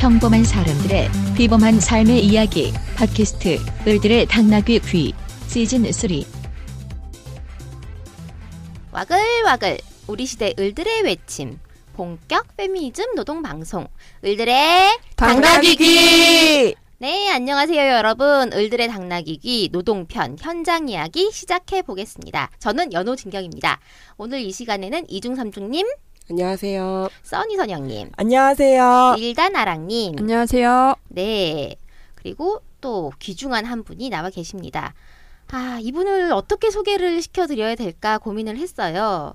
평범한 사람들의 비범한 삶의 이야기 팟캐스트 을들의 당나귀 귀 시즌3. 와글와글 우리 시대 을들의 외침 본격 페미니즘 노동방송 을들의 당나귀 귀! 네, 안녕하세요 여러분. 을들의 당나귀 귀 노동편 현장 이야기 시작해 보겠습니다. 저는 연호진경입니다. 오늘 이 시간에는 이중삼중님 안녕하세요. 써니선영님 안녕하세요. 일단아랑님 안녕하세요. 네, 그리고 또 귀중한 한 분이 나와 계십니다. 이분을 어떻게 소개를 시켜드려야 될까 고민을 했어요.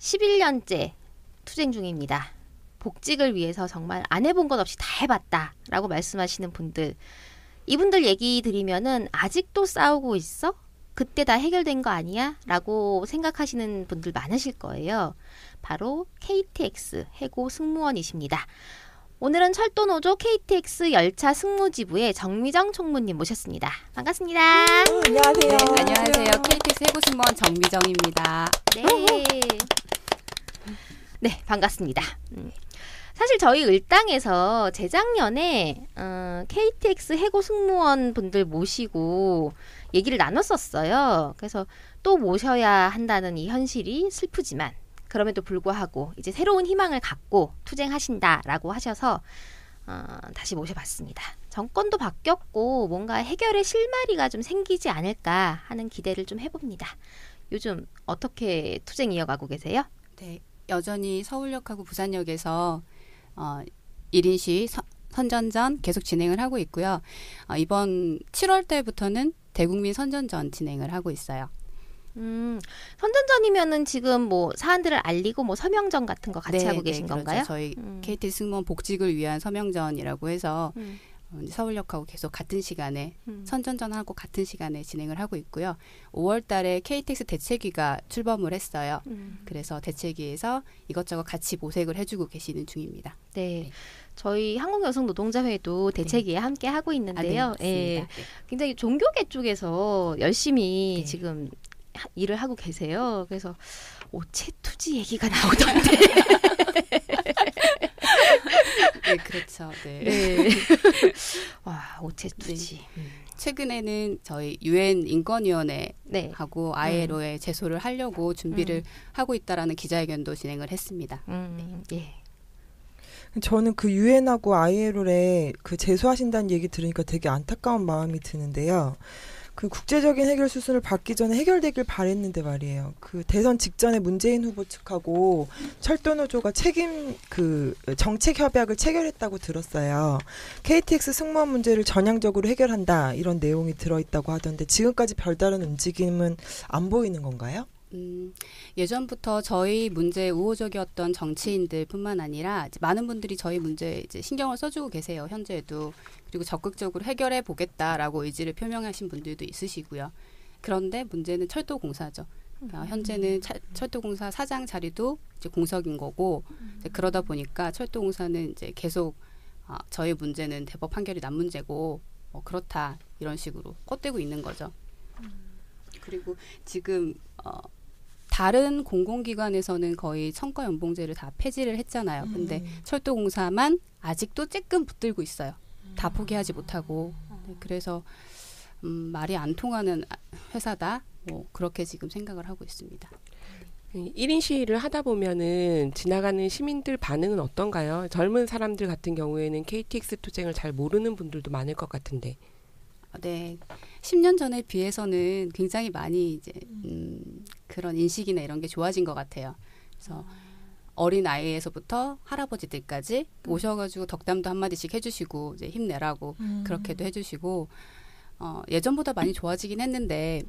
11년째 투쟁 중입니다. 복직을 위해서 정말 안 해본 것 없이 다 해봤다 라고 말씀하시는 분들, 이분들 얘기 드리면은 아직도 싸우고 있어? 그때 다 해결된 거 아니야? 라고 생각하시는 분들 많으실 거예요. 바로 KTX 해고 승무원이십니다. 오늘은 철도노조 KTX 열차 승무지부의 정미정 총무님 모셨습니다. 반갑습니다. 안녕하세요. 네, 안녕하세요. KTX 해고 승무원 정미정입니다. 네, 반갑습니다. 사실 저희 을당에서 재작년에 KTX 해고 승무원 분들 모시고 얘기를 나눴었어요. 그래서 또 모셔야 한다는 이 현실이 슬프지만 그럼에도 불구하고 이제 새로운 희망을 갖고 투쟁하신다라고 하셔서 다시 모셔봤습니다. 정권도 바뀌었고 뭔가 해결의 실마리가 좀 생기지 않을까 하는 기대를 좀 해봅니다. 요즘 어떻게 투쟁 이어가고 계세요? 네, 여전히 서울역하고 부산역에서 1인 시위 선전전 계속 진행을 하고 있고요. 이번 7월 달부터는 대국민 선전전 진행을 하고 있어요. 선전전이면은 지금 뭐 사안들을 알리고 뭐 서명전 같은 거 같이 하고 계신 그렇죠. 건가요? 저희 KTX 승무원 복직을 위한 서명전이라고 해서 서울역하고 계속 같은 시간에 선전전하고 같은 시간에 진행을 하고 있고요. 5월 달에 KTX 대책위가 출범을 했어요. 그래서 대책위에서 이것저것 같이 모색을 해주고 계시는 중입니다. 네. 저희 한국여성노동자회도 대책위에 함께 하고 있는데요. 네, 굉장히 종교계 쪽에서 열심히 지금 일을 하고 계세요. 그래서 오체투지 얘기가 나오던데. 네, 그렇죠. 네. 네. 와, 오체투지. 네. 최근에는 저희 UN 인권위원회하고 ILO에 제소를 하려고 준비를 하고 있다라는 기자회견도 진행을 했습니다. 예. 저는 그 유엔하고 ILO에 그 제소하신다는 얘기 들으니까 되게 안타까운 마음이 드는데요. 그 국제적인 해결 수순을 받기 전에 해결되길 바랬는데 말이에요. 그 대선 직전에 문재인 후보 측하고 철도노조가 정책 협약을 체결했다고 들었어요. KTX 승무원 문제를 전향적으로 해결한다 이런 내용이 들어있다고 하던데 지금까지 별다른 움직임은 안 보이는 건가요? 예전부터 저희 문제에 우호적이었던 정치인들뿐만 아니라 많은 분들이 저희 문제에 이제 신경을 써주고 계세요. 현재도. 그리고 적극적으로 해결해 보겠다라고 의지를 표명하신 분들도 있으시고요. 그런데 문제는 철도공사죠. 현재는 철도공사 사장 자리도 이제 공석인 거고 이제 그러다 보니까 철도공사는 이제 계속 저희 문제는 대법 판결이 난 문제고 그렇다 이런 식으로 헛되고 있는 거죠. 그리고 지금 다른 공공기관에서는 거의 성과 연봉제를 다 폐지를 했잖아요. 근데 철도공사만 아직도 쬐끔 붙들고 있어요. 다 포기하지 못하고. 네, 그래서 말이 안 통하는 회사다. 뭐 그렇게 지금 생각을 하고 있습니다. 1인 시위를 하다 보면은 지나가는 시민들 반응은 어떤가요? 젊은 사람들 같은 경우에는 KTX 투쟁을 잘 모르는 분들도 많을 것 같은데. 네, 10년 전에 비해서는 굉장히 많이 이제 그런 인식이나 이런 게 좋아진 것 같아요. 그래서 어린 아이에서부터 할아버지들까지 오셔가지고 덕담도 한마디씩 해주시고 이제 힘내라고 그렇게도 해주시고 예전보다 많이 좋아지긴 했는데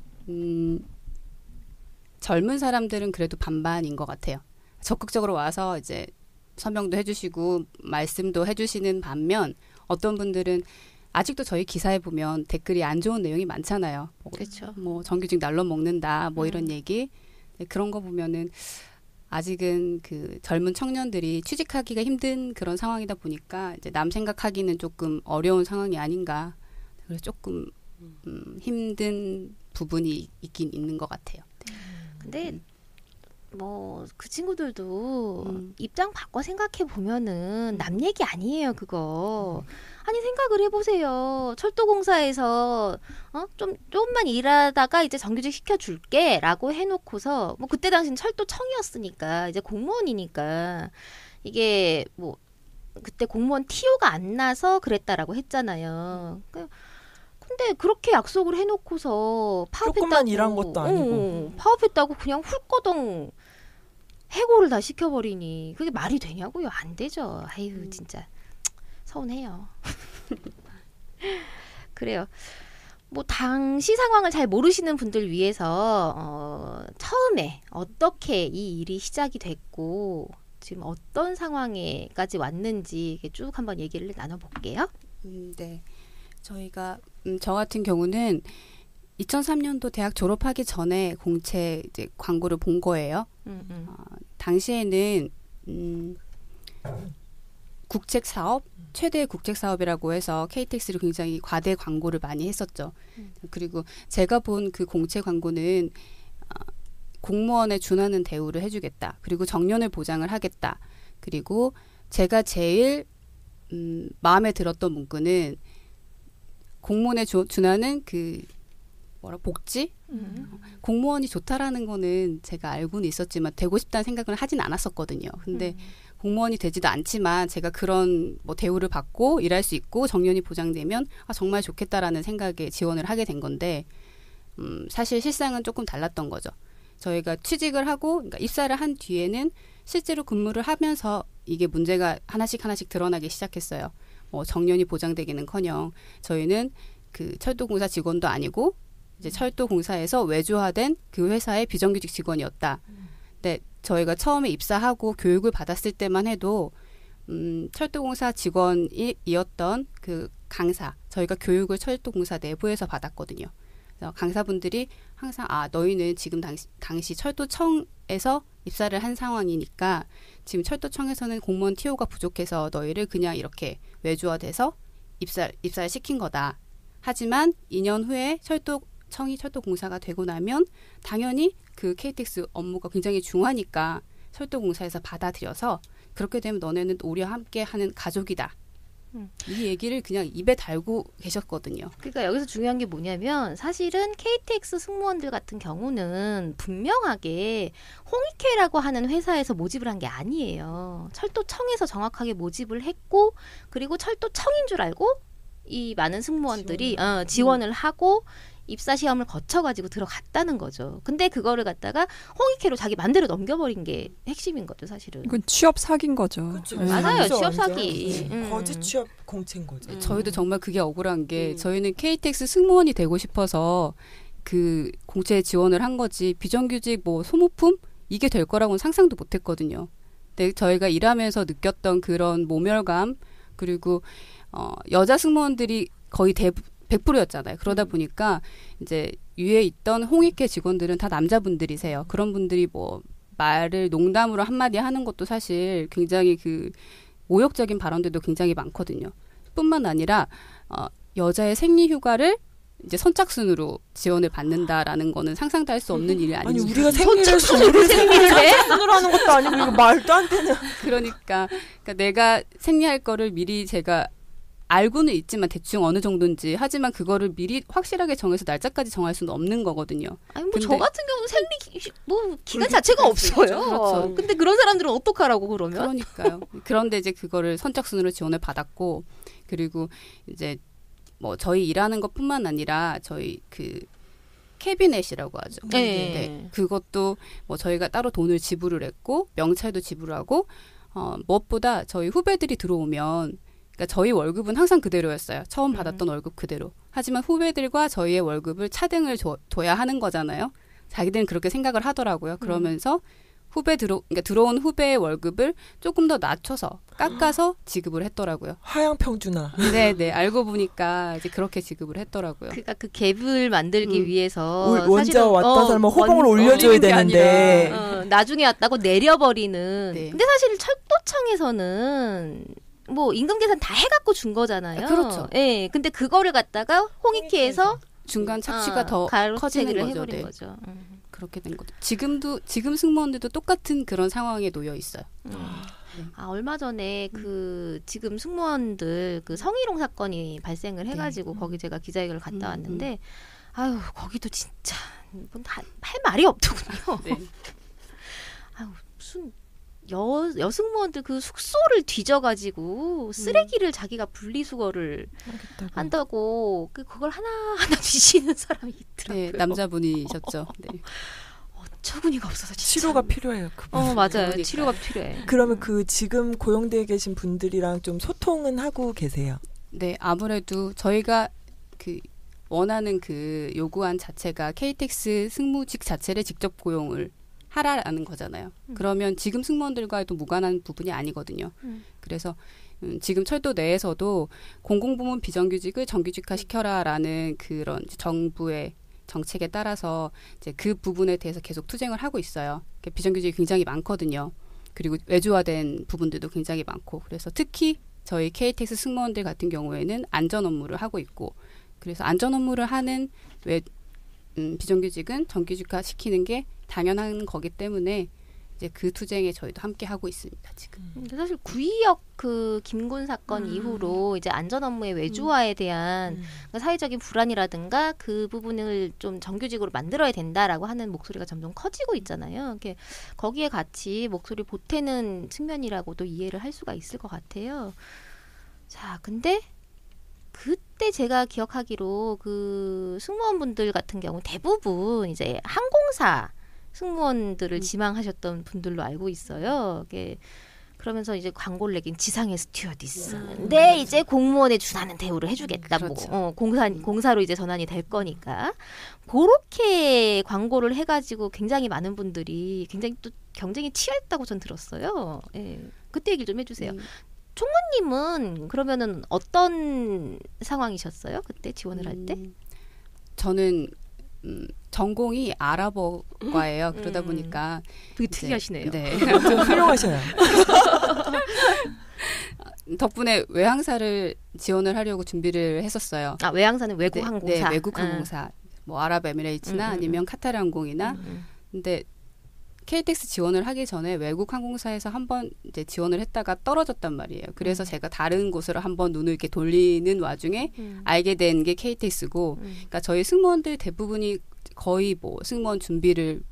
젊은 사람들은 그래도 반반인 것 같아요. 적극적으로 와서 이제 서명도 해주시고 말씀도 해주시는 반면 어떤 분들은 아직도 저희 기사에 보면 댓글이 안 좋은 내용이 많잖아요. 그렇죠. 뭐 정규직 날로 먹는다 뭐 이런 얘기. 네, 그런 거 보면은 아직은 그 젊은 청년들이 취직하기가 힘든 그런 상황이다 보니까 이제 남 생각하기는 조금 어려운 상황이 아닌가. 그래서 조금 힘든 부분이 있긴 있는 것 같아요. 근데 뭐 그 친구들도 입장 바꿔 생각해 보면은 남 얘기 아니에요 그거. 아니 생각을 해보세요. 철도공사에서 조금만 일하다가 이제 정규직 시켜줄게라고 해놓고서 뭐 그때 당시는 철도청이었으니까 이제 공무원이니까 이게 뭐 그때 공무원 TO가 안 나서 그랬다라고 했잖아요. 근데 그렇게 약속을 해놓고서 파업했다고 조금만 일한 것도 아니고 파업했다고 그냥 훌거덩 해고를 다 시켜버리니 그게 말이 되냐고요? 안 되죠. 아유 진짜 서운해요. 그래요. 뭐 당시 상황을 잘 모르시는 분들 위해서 처음에 어떻게 이 일이 시작이 됐고 지금 어떤 상황에까지 왔는지 쭉 한번 얘기를 나눠볼게요. 네. 저희가 저 같은 경우는 2003년도 대학 졸업하기 전에 공채 이제 광고를 본 거예요. 당시에는 국책 사업, 최대 국책 사업이라고 해서 KTX를 굉장히 과대 광고를 많이 했었죠. 그리고 제가 본 그 공채 광고는 공무원에 준하는 대우를 해주겠다. 그리고 정년을 보장을 하겠다. 그리고 제가 제일 마음에 들었던 문구는 공무원에 준하는 그 복지? 공무원이 좋다라는 거는 제가 알고는 있었지만 되고 싶다는 생각을 하진 않았었거든요. 근데 공무원이 되지도 않지만 제가 그런 뭐 대우를 받고 일할 수 있고 정년이 보장되면 정말 좋겠다라는 생각에 지원을 하게 된 건데 사실 실상은 조금 달랐던 거죠. 저희가 취직을 하고 그러니까 입사를 한 뒤에는 실제로 근무를 하면서 이게 문제가 하나씩 드러나기 시작했어요. 정년이 보장되기는커녕 저희는 그 철도공사 직원도 아니고 이제 철도공사에서 외주화된 그 회사의 비정규직 직원이었다. 근데 저희가 처음에 입사하고 교육을 받았을 때만 해도 철도공사 직원이었던 그 강사, 저희가 교육을 철도공사 내부에서 받았거든요. 그래서 강사분들이 항상 너희는 지금 당시 철도청에서 입사를 한 상황이니까 지금 철도청에서는 공무원 TO가 부족해서 너희를 그냥 이렇게 외주화돼서 입사를 시킨 거다. 하지만 2년 후에 철도청이 철도공사가 되고 나면 당연히 그 KTX 업무가 굉장히 중하니까 철도공사에서 받아들여서 그렇게 되면 너네는 우리와 함께 하는 가족이다. 이 얘기를 그냥 입에 달고 계셨거든요. 그러니까 여기서 중요한 게 뭐냐면 사실은 KTX 승무원들 같은 경우는 분명하게 홍익회라고 하는 회사에서 모집을 한 게 아니에요. 철도청에서 정확하게 모집을 했고 그리고 철도청인 줄 알고 이 많은 승무원들이 지원을 하고 입사 시험을 거쳐가지고 들어갔다는 거죠. 근데 그거를 갖다가 홍익회로 자기 맘대로 넘겨버린 게 핵심인 거죠, 사실은. 그건 취업 사기인 거죠. 그렇죠. 맞아요, 완전, 취업 사기. 거짓 취업 공채인 거죠. 저희도 정말 그게 억울한 게 저희는 KTX 승무원이 되고 싶어서 그 공채에 지원을 한 거지 비정규직 뭐 소모품 이게 될 거라고는 상상도 못했거든요. 근데 저희가 일하면서 느꼈던 그런 모멸감 그리고 여자 승무원들이 거의 100%였잖아요. 그러다 보니까 이제 위에 있던 홍익회 직원들은 다 남자분들이세요. 그런 분들이 뭐 말을 농담으로 한마디 하는 것도 사실 굉장히 그 모욕적인 발언들도 굉장히 많거든요. 뿐만 아니라 여자의 생리휴가를 이제 선착순으로 지원을 받는다라는 거는 상상도 할 수 없는 일이 아니죠. 아니 우리가 생리를 생리를 하는 것도 아니고 이거 말도 안 되는. 그러니까 내가 생리할 거를 미리 제가 알고는 있지만 대충 어느 정도인지 하지만 그거를 미리 확실하게 정해서 날짜까지 정할 수는 없는 거거든요. 아니 뭐 저 같은 경우는 생리 뭐 기간 자체가 없어요. 그렇죠. 근데 그런 사람들은 어떡하라고 그러면? 그러니까요. 그런데 이제 그거를 선착순으로 지원을 받았고 그리고 이제 뭐 저희 일하는 것뿐만 아니라 저희 그 캐비넷이라고 하죠. 네. 그것도 뭐 저희가 따로 돈을 지불을 했고 명찰도 지불하고 무엇보다 저희 후배들이 들어오면 그러니까 저희 월급은 항상 그대로였어요. 처음 받았던 월급 그대로. 하지만 후배들과 저희의 월급을 차등을 둬야 하는 거잖아요. 자기들은 그렇게 생각을 하더라고요. 그러면서 그러니까 들어온 후배의 월급을 조금 더 낮춰서 깎아서 지급을 했더라고요. 하향평준화. 네네. 알고 보니까 이제 그렇게 지급을 했더라고요. 그러니까 그 갭을 만들기 위해서 원자 왔다 살면 호봉을 올려줘야 되는데 나중에 왔다고 내려버리는. 네. 근데 사실 철도청에서는 뭐 임금 계산 다 해갖고 준 거잖아요. 그렇죠. 예. 근데 그거를 갖다가 홍익회에서 중간 착취가 더 커지는 거죠. 네. 거죠. 그렇게 된 거죠. 지금 승무원들도 똑같은 그런 상황에 놓여 있어요. 얼마 전에 그 지금 승무원들 그 성희롱 사건이 발생을 해가지고 거기 제가 기자회견을 갔다 왔는데 아유 거기도 진짜 할 말이 없더군요. 네. 아유 무슨 여승무원들 그 숙소를 뒤져가지고 쓰레기를 자기가 분리수거를 한다고 그걸 하나하나 뒤지는 사람이 있더라고요. 네, 남자분이셨죠. 네. 어처구니가 없어서 진짜. 치료가 필요해요. 맞아요. 그러니까요. 치료가 필요해. 그러면 그 지금 고용되어 계신 분들이랑 좀 소통은 하고 계세요? 네, 아무래도 저희가 그 원하는 그 요구안 자체가 KTX 승무직 자체를 직접 고용을 하라라는 거잖아요. 그러면 지금 승무원들과도 무관한 부분이 아니거든요. 그래서 지금 철도 내에서도 공공부문 비정규직을 정규직화 시켜라라는 그런 정부의 정책에 따라서 이제 그 부분에 대해서 계속 투쟁을 하고 있어요. 비정규직이 굉장히 많거든요. 그리고 외주화된 부분들도 굉장히 많고 그래서 특히 저희 KTX 승무원들 같은 경우에는 안전 업무를 하고 있고 그래서 안전 업무를 하는 비정규직은 정규직화 시키는 게 당연한 거기 때문에 이제 그 투쟁에 저희도 함께 하고 있습니다 지금. 근데 사실 구의역 그 김군 사건 이후로 이제 안전 업무의 외주화에 대한 사회적인 불안이라든가 그 부분을 좀 정규직으로 만들어야 된다라고 하는 목소리가 점점 커지고 있잖아요. 거기에 같이 목소리 보태는 측면이라고도 이해를 할 수가 있을 것 같아요. 자, 근데 그때 제가 기억하기로 그 승무원분들 같은 경우 대부분 이제 항공사 승무원들을 지망하셨던 분들로 알고 있어요. 그러면서 이제 광고를 내긴 지상의 스튜어디스. 근데 이제 공무원에 준하는 대우를 해주겠다. 그렇죠. 공사로 이제 전환이 될 거니까. 그렇게 광고를 해가지고 굉장히 많은 분들이 굉장히 또 경쟁이 치열했다고 전 들었어요. 예. 그때 얘기 좀 해주세요. 총무님은 그러면은 어떤 상황이셨어요? 그때 지원을 할 때? 저는 전공이 아랍어과예요. 그러다 보니까 되게 특이하시네요. 네. 좀 훌륭하셔요. 덕분에 외항사를 지원을 하려고 준비를 했었어요. 외항사는 외국 네, 항공사. 네, 외국 항공사. 뭐 아랍에미레이츠나 아니면 카타르 항공이나. 근데 KTX 지원을 하기 전에 외국 항공사에서 한번 이제 지원을 했다가 떨어졌단 말이에요. 그래서 제가 다른 곳으로 한번 눈을 이렇게 돌리는 와중에 알게 된 게 KTX고, 그러니까 저희 승무원들 대부분이 거의 뭐 승무원 준비를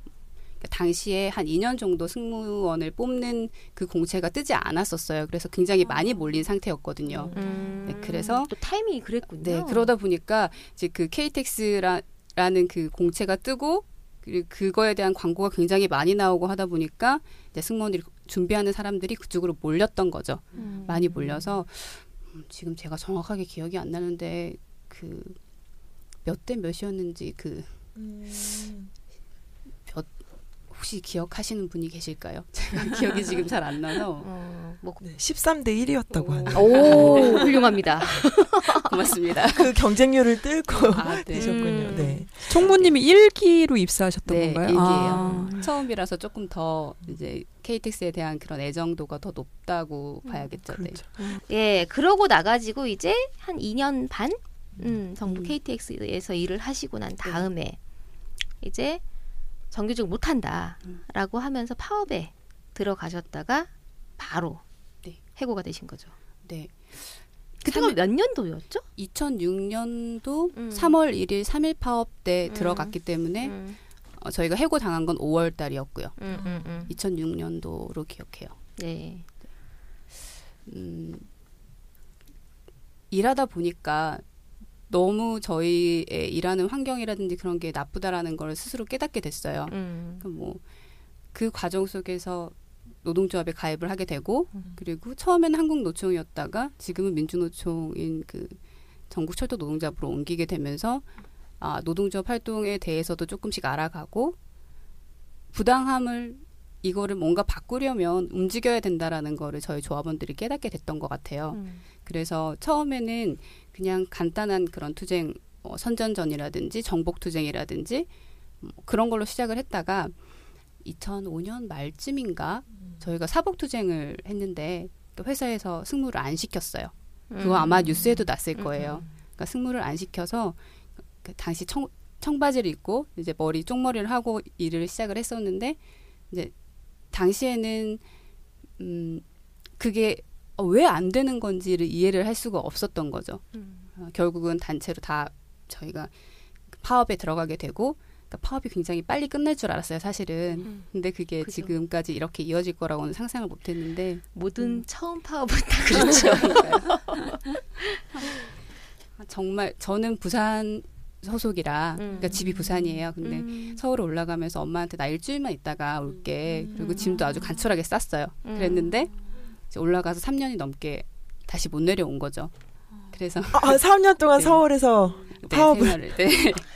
당시에 한 2년 정도 승무원을 뽑는 그 공채가 뜨지 않았었어요. 그래서 굉장히 많이 몰린 상태였거든요. 네, 그래서 또 타이밍이 그랬군요. 네, 그러다 보니까 이제 그 KTX라는 그 공채가 뜨고 그리고 그거에 대한 광고가 굉장히 많이 나오고 하다 보니까 이제 승무원들이 준비하는 사람들이 그쪽으로 몰렸던 거죠. 많이 몰려서 지금 제가 정확하게 기억이 안 나는데 그 몇 대 몇이었는지 혹시 기억하시는 분이 계실까요? 제가 기억이 지금 잘 안 나서. 네, 13대 1이었다고 하네요. 오, 훌륭합니다. 고맙습니다. 그 경쟁률을 뚫고 네. 되셨군요. 네. 총무님이 1기로 입사하셨던 네, 건가요? 1기예요. 처음이라서 조금 더 이제 KTX에 대한 그런 애정도가 더 높다고 봐야겠죠. 그렇죠. 예, 그러고 나가지고 이제 한 2년 반 정도 KTX에서 일을 하시고 난 다음에 이제 정규직 못한다라고 하면서 파업에 들어가셨다가 바로 해고가 되신 거죠. 네. 그때가 몇 년도였죠? 2006년도 3월 1일 3.1 파업 때 들어갔기 때문에 저희가 해고 당한 건 5월 달이었고요. 2006년도로 기억해요. 네. 일하다 보니까 너무 저희의 일하는 환경이라든지 그런 게 나쁘다라는 걸 스스로 깨닫게 됐어요. 뭐 그 과정 속에서 노동조합에 가입을 하게 되고 그리고 처음에는 한국노총이었다가 지금은 민주노총인 그 전국철도 노동조합으로 옮기게 되면서 노동조합 활동에 대해서도 조금씩 알아가고 부당함을 이거를 뭔가 바꾸려면 움직여야 된다라는 거를 저희 조합원들이 깨닫게 됐던 것 같아요. 그래서 처음에는 그냥 간단한 그런 투쟁, 선전전이라든지 정복투쟁이라든지 그런 걸로 시작을 했다가 2005년 말쯤인가 저희가 사복투쟁을 했는데 회사에서 승무를 안 시켰어요. 그거 아마 뉴스에도 났을 거예요. 그러니까 승무를 안 시켜서 그 당시 청바지를 입고 이제 머리 쪽머리를 하고 일을 시작을 했었는데 이제 당시에는 그게 왜 안 되는 건지를 이해를 할 수가 없었던 거죠. 결국은 단체로 다 저희가 파업에 들어가게 되고 그러니까 파업이 굉장히 빨리 끝날 줄 알았어요, 사실은. 근데 그게 그죠. 지금까지 이렇게 이어질 거라고는 상상을 못 했는데 모든 처음 파업은 다 그렇죠. 정말 저는 부산 소속이라 그러니까 집이 부산이에요. 근데 서울에 올라가면서 엄마한테 나 일주일만 있다가 올게. 그리고 짐도 아주 간촐하게 쌌어요. 그랬는데 이제 올라가서 3년이 넘게 다시 못 내려온 거죠. 그래서 3년 동안 네. 서울에서 파업을 생활을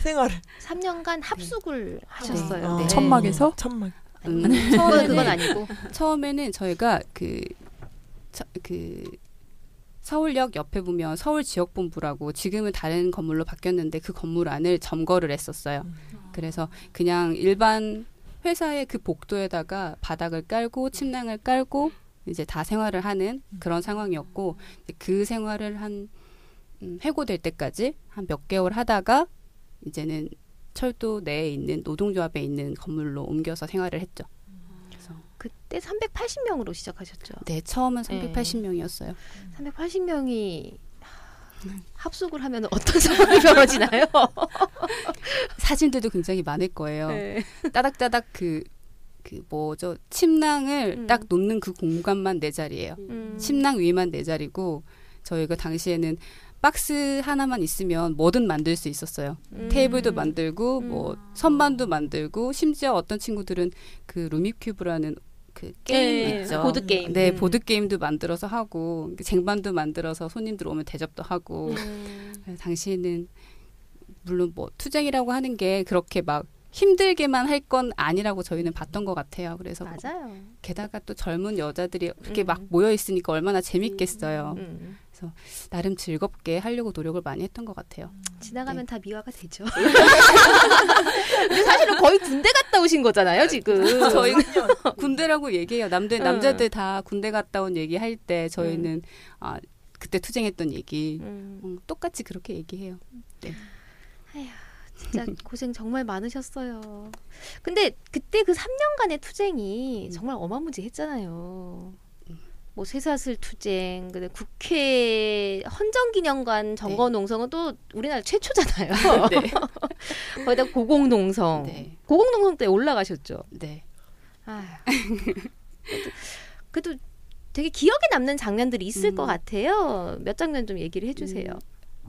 생활을 3년간 합숙을 하셨어요. 네. 천막에서? 천막. 그건 아니고. 처음에는 저희가 그 서울역 옆에 보면 서울지역본부라고 지금은 다른 건물로 바뀌었는데 그 건물 안을 점거를 했었어요. 그래서 그냥 일반 회사의 그 복도에다가 바닥을 깔고 침낭을 깔고 이제 다 생활을 하는 그런 상황이었고 그 생활을 한 해고될 때까지 한 몇 개월 하다가 이제는 철도 내에 있는 노동조합에 있는 건물로 옮겨서 생활을 했죠. 그때 380명으로 시작하셨죠. 네, 처음은 380명이었어요. 380명이 합숙을 하면 어떤 상황이 벌어지나요? 사진들도 굉장히 많을 거예요. 네. 따닥따닥 그 뭐죠? 침낭을 딱 놓는 그 공간만 네 자리예요. 침낭 위만 네 자리고 저희가 당시에는 박스 하나만 있으면 뭐든 만들 수 있었어요. 테이블도 만들고 뭐 선반도 만들고 심지어 어떤 친구들은 그 루미큐브라는 그 게임 있죠. 보드 게임. 네, 보드 게임도 만들어서 하고 쟁반도 만들어서 손님들 오면 대접도 하고. 당시에는 물론 뭐 투쟁이라고 하는 게 그렇게 막 힘들게만 할 건 아니라고 저희는 봤던 것 같아요. 그래서 맞아요. 게다가 또 젊은 여자들이 그렇게 막 모여 있으니까 얼마나 재밌겠어요. 그래서 나름 즐겁게 하려고 노력을 많이 했던 것 같아요. 지나가면 다 미화가 되죠. 근데 사실은 거의 군대 갔다 오신 거잖아요, 지금. 저희 군대라고 얘기해요. 남자들 다 군대 갔다 온 얘기 할 때 저희는 그때 투쟁했던 얘기 똑같이 그렇게 얘기해요. 네. 진짜 고생 정말 많으셨어요. 근데 그때 그 3년간의 투쟁이 정말 어마무지했잖아요. 뭐 쇠사슬 투쟁, 그다음에 국회 헌정기념관 점거농성은 또 우리나라 최초잖아요. 네. 거기다 고공농성. 네. 고공농성 때 올라가셨죠. 네. 아휴. 그래도 되게 기억에 남는 장면들이 있을 것 같아요. 몇 장면 좀 얘기를 해주세요.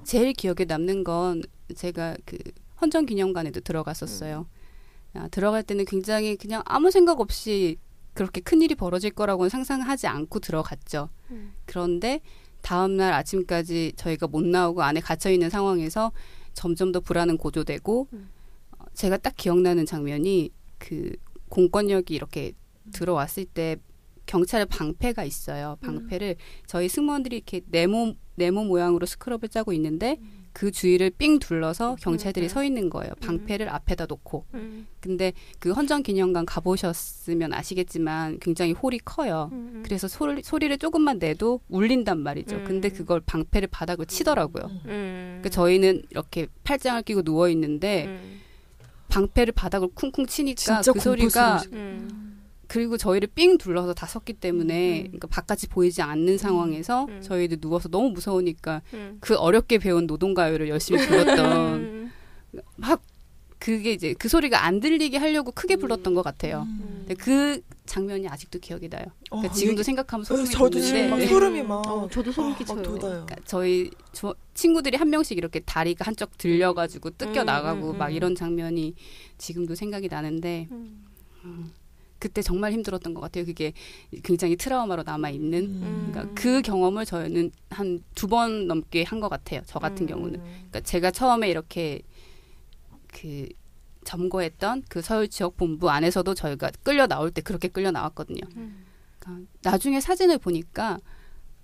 제일 기억에 남는 건 제가 그 헌정기념관에도 들어갔었어요. 들어갈 때는 굉장히 그냥 아무 생각 없이 그렇게 큰일이 벌어질 거라고는 상상하지 않고 들어갔죠. 그런데 다음날 아침까지 저희가 못 나오고 안에 갇혀있는 상황에서 점점 더 불안은 고조되고 제가 딱 기억나는 장면이 그 공권력이 이렇게 들어왔을 때 경찰의 방패가 있어요. 방패를 저희 승무원들이 이렇게 네모 모양으로 스크럽을 짜고 있는데 그 주위를 삥 둘러서 경찰들이 서 있는 거예요. 방패를 앞에다 놓고. 근데 그 헌정기념관 가보셨으면 아시겠지만 굉장히 홀이 커요. 그래서 소리를 조금만 내도 울린단 말이죠. 근데 그걸 방패를 바닥을 치더라고요. 그러니까 저희는 이렇게 팔짱을 끼고 누워 있는데 방패를 바닥을 쿵쿵 치니까 그 소리가 그리고 저희를 삥 둘러서 다 섰기 때문에 그러니까 바깥이 보이지 않는 상황에서 저희도 누워서 너무 무서우니까 그 어렵게 배운 노동가요를 열심히 불렀던 막 그게 이제 그 소리가 안 들리게 하려고 크게 불렀던 것 같아요. 근데 그 장면이 아직도 기억이 나요. 그러니까 지금도 생각하면 소름이 저도 지금 막 돋는데 소름이 막 저도 소름 끼쳐요. 돋아요. 그러니까 저희 친구들이 한 명씩 이렇게 다리가 한쪽 들려가지고 뜯겨 나가고 막 이런 장면이 지금도 생각이 나는데 그때 정말 힘들었던 것 같아요. 그게 굉장히 트라우마로 남아있는. 그러니까 그 경험을 저희는 한 2번 넘게 한 것 같아요. 저 같은 경우는. 그러니까 제가 처음에 이렇게 그 점거했던 그 서울지역본부 안에서도 저희가 끌려 나올 때 그렇게 끌려 나왔거든요. 그러니까 나중에 사진을 보니까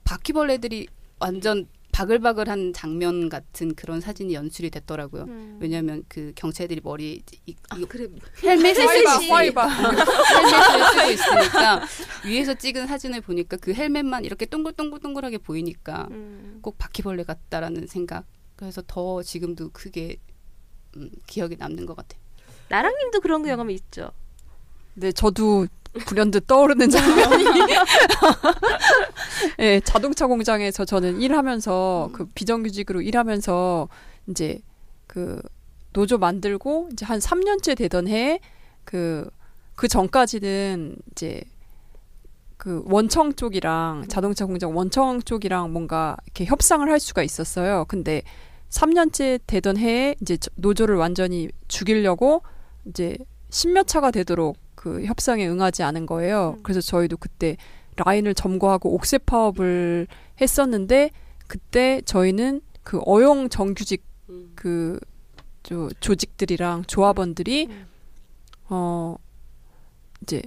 바퀴벌레들이 완전 바글바글한 장면 같은 그런 사진이 연출이 됐더라고요. 왜냐하면 그 경찰들이 머리 그래. 헬멧을 화이바. 헬멧을 쓰고 있으니까 위에서 찍은 사진을 보니까 그 헬멧만 이렇게 동글동글동글하게 보이니까 꼭 바퀴벌레 같다라는 생각. 그래서 더 지금도 그게 기억에 남는 것 같아요. 나랑님도 그런 경험이 있죠. 네, 저도 불현듯 떠오르는 장면이 네, 자동차 공장에서 저는 일하면서 그 비정규직으로 일하면서 이제 그 노조 만들고 이제 한 3년째 되던 해에 그 전까지는 이제 그 원청 쪽이랑 자동차 공장 원청 쪽이랑 뭔가 이렇게 협상을 할 수가 있었어요. 근데 3년째 되던 해에 이제 노조를 완전히 죽이려고 이제 10몇 차가 되도록 그 협상에 응하지 않은 거예요. 그래서 저희도 그때 라인을 점거하고 옥새 파업을 했었는데 그때 저희는 그 어용 정규직 그 조직들이랑 조합원들이 이제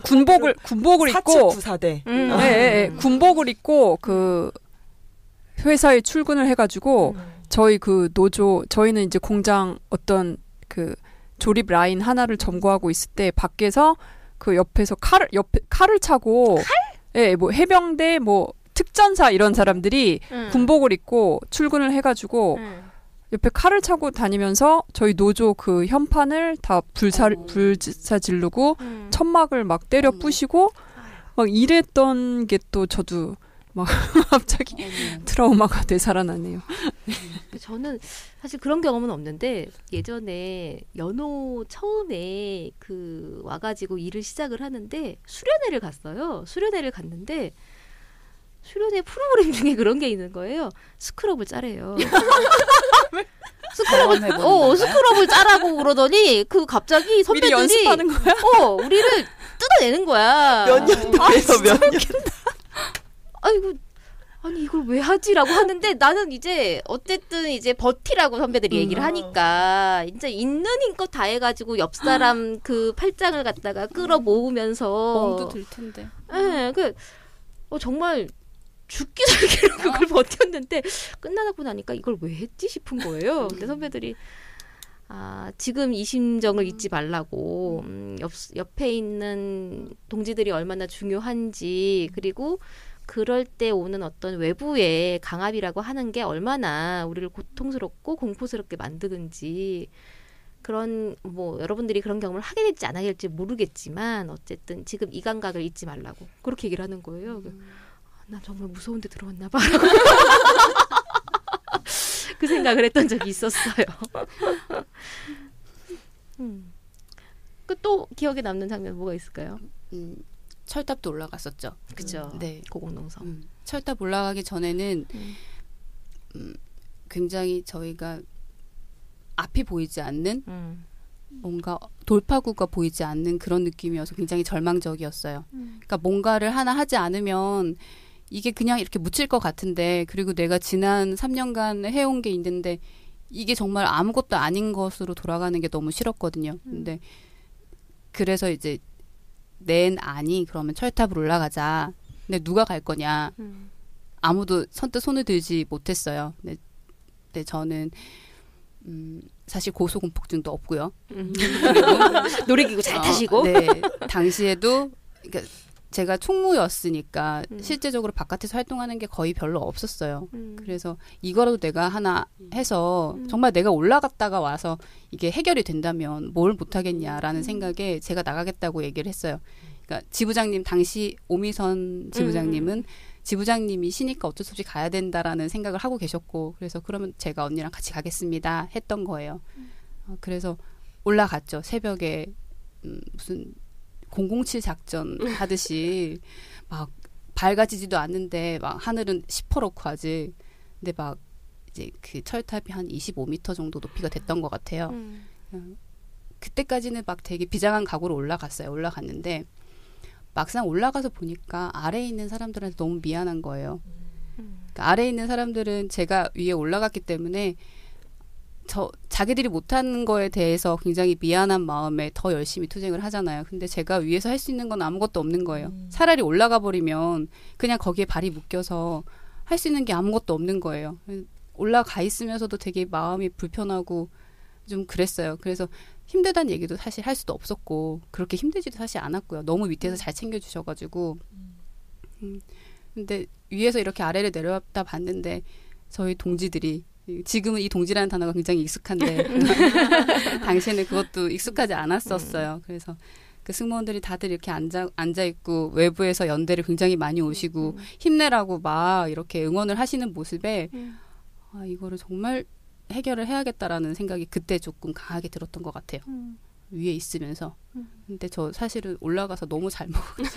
군복을 입고 4.794대 네, 군복을 입고 그 회사에 출근을 해가지고 저희 그 노조 저희는 이제 공장 어떤 그 조립 라인 하나를 점거하고 있을 때 밖에서 그 옆에서 칼을 차고 예, 뭐 해병대 뭐 특전사 이런 사람들이 군복을 입고 출근을 해가지고 옆에 칼을 차고 다니면서 저희 노조 그 현판을 다 불사 지르고 천막을 막 때려 부시고 막 이랬던 게 또 저도 막 갑자기 트라우마가 되살아나네요. 저는 사실 그런 경험은 없는데 예전에 연호 처음에 그 와가지고 일을 시작을 하는데 수련회를 갔어요. 수련회를 갔는데 수련회 프로그램 중에 그런 게 있는 거예요. 스크럽을 짜래요. 스크럽을 짜라고 그러더니 그 갑자기 선배들이 미리 연습하는 거야? 우리를 뜯어내는 거야. 몇 년 뒤에서 몇 년. 아이고, 아니 이걸 왜 하지라고 하는데 나는 이제 어쨌든 이제 버티라고 선배들이 얘기를 하니까 이제 있는 힘껏 다 해가지고 옆 사람 그 팔짱을 갖다가 끌어 모으면서 멍도 들 텐데. 네, 정말 죽기 살기로 그걸 버텼는데 끝나고 나니까 이걸 왜 했지 싶은 거예요. 근데 선배들이 지금 이 심정을 잊지 말라고 옆에 있는 동지들이 얼마나 중요한지 그리고 그럴 때 오는 어떤 외부의 강압이라고 하는 게 얼마나 우리를 고통스럽고 공포스럽게 만드는지 그런 뭐 여러분들이 그런 경험을 하게 될지 안 하게 될지 모르겠지만 어쨌든 지금 이 감각을 잊지 말라고 그렇게 얘기를 하는 거예요. 나 정말 무서운 데 들어왔나 봐. 그 생각을 했던 적이 있었어요. 그 또 기억에 남는 장면 뭐가 있을까요? 철탑도 올라갔었죠. 그죠. 네. 고공농성. 철탑 올라가기 전에는 굉장히 저희가 앞이 보이지 않는 뭔가 돌파구가 보이지 않는 그런 느낌이어서 굉장히 절망적이었어요. 그러니까 뭔가를 하나 하지 않으면 이게 그냥 이렇게 묻힐 것 같은데 그리고 내가 지난 3년간 해온 게 있는데 이게 정말 아무것도 아닌 것으로 돌아가는 게 너무 싫었거든요. 근데 그래서 이제 낸 안이 그러면 철탑으로 올라가자. 근데 누가 갈 거냐. 아무도 선뜻 손을 들지 못했어요. 근데 저는 사실 고소공포증도 없고요. 놀이기구 잘 타시고. 네. 당시에도 그러니까 제가 총무였으니까 실제적으로 바깥에서 활동하는 게 거의 별로 없었어요. 그래서 이거라도 내가 하나 해서 정말 내가 올라갔다가 와서 이게 해결이 된다면 뭘 못하겠냐라는 생각에 제가 나가겠다고 얘기를 했어요. 그러니까 지부장님 당시 오미선 지부장님은 지부장님이시니까 어쩔 수 없이 가야 된다라는 생각을 하고 계셨고 그래서 그러면 제가 언니랑 같이 가겠습니다 했던 거예요. 그래서 올라갔죠. 새벽에 무슨 007 작전 하듯이 막 밝아지지도 않는데 막 하늘은 시퍼렇고 하지. 근데 막 이제 그 철탑이 한 25m 정도 높이가 됐던 것 같아요. 그때까지는 막 되게 비장한 각오로 올라갔어요. 올라갔는데 막상 올라가서 보니까 아래에 있는 사람들한테 너무 미안한 거예요. 그러니까 아래에 있는 사람들은 제가 위에 올라갔기 때문에 자기들이 못하는 거에 대해서 굉장히 미안한 마음에 더 열심히 투쟁을 하잖아요. 근데 제가 위에서 할 수 있는 건 아무것도 없는 거예요. 차라리 올라가 버리면 그냥 거기에 발이 묶여서 할 수 있는 게 아무것도 없는 거예요. 올라가 있으면서도 되게 마음이 불편하고 좀 그랬어요. 그래서 힘들다는 얘기도 사실 할 수도 없었고 그렇게 힘들지도 사실 않았고요. 너무 밑에서 잘 챙겨주셔가지고 근데 위에서 이렇게 아래를 내려다 봤는데 저희 동지들이 지금은 이 동지라는 단어가 굉장히 익숙한데 당시에는 그것도 익숙하지 않았었어요. 그래서 그 승무원들이 다들 이렇게 앉아 있고 외부에서 연대를 굉장히 많이 오시고 힘내라고 막 이렇게 응원을 하시는 모습에 아, 이거를 정말 해결을 해야겠다라는 생각이 그때 조금 강하게 들었던 것 같아요. 위에 있으면서. 근데 저 사실은 올라가서 너무 잘 먹었거든요.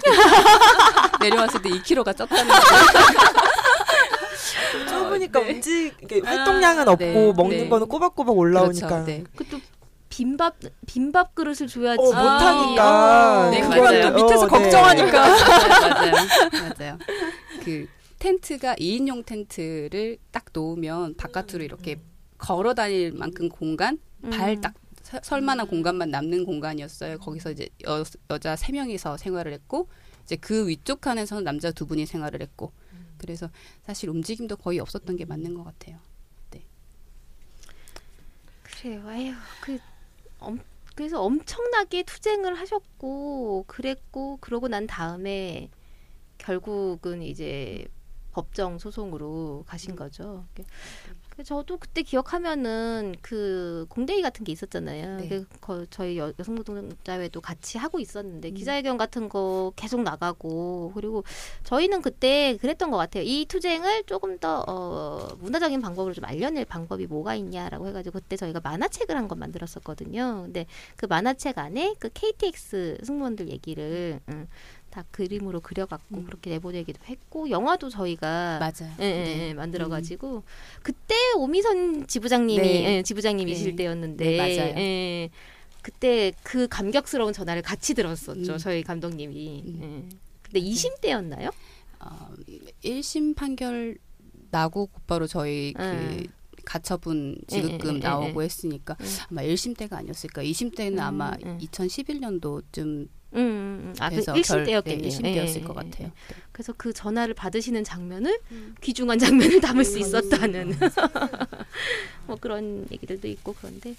내려왔을 때 2kg가 쪘다는 거. 좁으니까 네. 이게 활동량은 없고 네, 먹는 네. 거는 꼬박꼬박 올라오니까. 그렇죠, 네. 그것도 빈밥 그릇을 줘야지. 못하니까. 네, 그건 맞아요. 또 밑에서 네. 걱정하니까. 맞아요. 그 텐트가 2인용 텐트를 딱 놓으면 바깥으로 이렇게 걸어 다닐 만큼 공간, 발 딱 설만한 공간만 남는 공간이었어요. 거기서 이제 여자 3명이서 생활을 했고 이제 그 위쪽 칸에서는 남자 2분이 생활을 했고 그래서 사실 움직임도 거의 없었던 게 맞는 것 같아요. 네. 그래요. 아유, 그래서 엄청나게 투쟁을 하셨고 그랬고 그러고 난 다음에 결국은 이제 법정 소송으로 가신 거죠. 저도 그때 기억하면은 그 공대위 같은 게 있었잖아요. 네. 저희 여성노동자회도 같이 하고 있었는데 기자회견 같은 거 계속 나가고 그리고 저희는 그때 그랬던 것 같아요. 이 투쟁을 조금 더 문화적인 방법으로 좀 알려낼 방법이 뭐가 있냐라고 해가지고 그때 저희가 만화책을 한 권 만들었었거든요. 근데 그 만화책 안에 그 KTX 승무원들 얘기를 다 그림으로 그려갖고 그렇게 내보내기도 했고 영화도 저희가 맞아요. 네. 만들어가지고 그때 오미선 지부장님이 네. 지부장님이실 네. 때였는데 네, 맞아요. 그때 그 감격스러운 전화를 같이 들었었죠. 음. 저희 감독님이. 근데 2심 때였나요? 1심 판결 나고 곧바로 저희 그 가처분 지급금 나오고 했으니까 아마 1심 때가 아니었을까. 2심 때는 아마 2011년도쯤 그 돼서 1심 때였겠네요. 1심 때였을 것 같아요. 그래서 그 전화를 받으시는 장면을 귀중한 장면을 담을 수 있었다는 뭐 그런 얘기들도 있고 그런데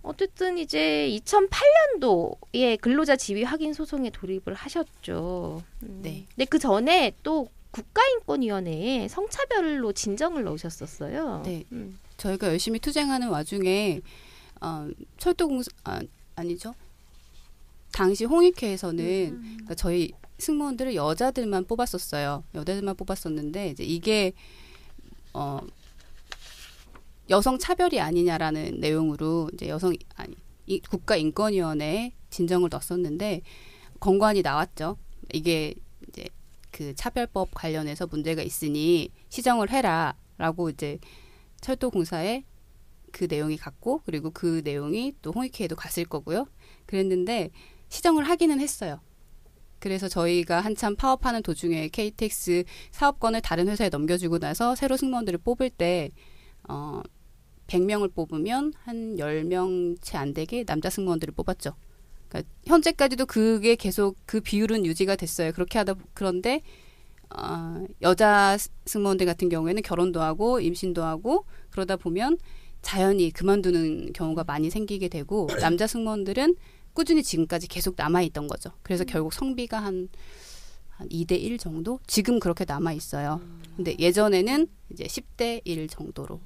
어쨌든 이제 2008년도에 근로자 지위 확인 소송에 돌입을 하셨죠. 네. 근데 그 전에 또 국가인권위원회에 성차별로 진정을 넣으셨었어요. 네. 저희가 열심히 투쟁하는 와중에 철도공사 아니죠. 당시 홍익회에서는 그러니까 저희 승무원들을 여자들만 뽑았었어요. 여자들만 뽑았었는데 이제 이게 여성 차별이 아니냐라는 내용으로 이제 국가인권위원회에 진정을 넣었었는데 건관이 나왔죠. 이게 이제 그 차별법 관련해서 문제가 있으니 시정을 해라라고 이제 철도공사에 그 내용이 갔고 그리고 그 내용이 또 홍익회에도 갔을 거고요. 그랬는데 시정을 하기는 했어요. 그래서 저희가 한참 파업하는 도중에 KTX 사업권을 다른 회사에 넘겨주고 나서 새로 승무원들을 뽑을 때 100명을 뽑으면 한 10명 채 안 되게 남자 승무원들을 뽑았죠. 그러니까 현재까지도 그게 계속 그 비율은 유지가 됐어요. 그런데 여자 승무원들 같은 경우에는 결혼도 하고 임신도 하고 그러다 보면 자연히 그만두는 경우가 많이 생기게 되고 남자 승무원들은 꾸준히 지금까지 계속 남아있던 거죠. 그래서 결국 성비가 한 2대1 정도? 지금 그렇게 남아있어요. 근데 예전에는 이제 10대1 정도로.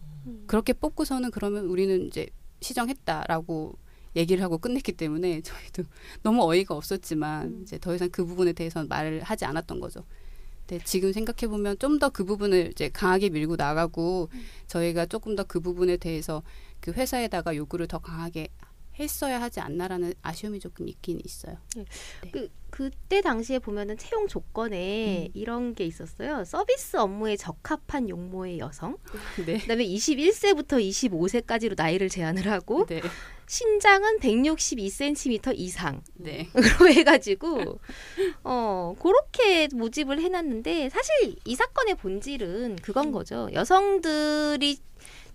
그렇게 뽑고서는 그러면 우리는 이제 시정했다라고 얘기를 하고 끝냈기 때문에 저희도 너무 어이가 없었지만 이제 더 이상 그 부분에 대해서는 말을 하지 않았던 거죠. 근데 지금 생각해보면 좀 더 그 부분을 이제 강하게 밀고 나가고 저희가 조금 더 그 부분에 대해서 그 회사에다가 요구를 더 강하게 했어야 하지 않나라는 아쉬움이 조금 있긴 있어요. 네. 그때 당시에 보면은 채용 조건에 이런 게 있었어요. 서비스 업무에 적합한 용모의 여성. 네. 그다음에 21세부터 25세까지로 나이를 제한을 하고 네. 신장은 162cm 이상. 네. 그로 해가지고 그렇게 모집을 해놨는데 사실 이 사건의 본질은 그건 거죠. 여성들이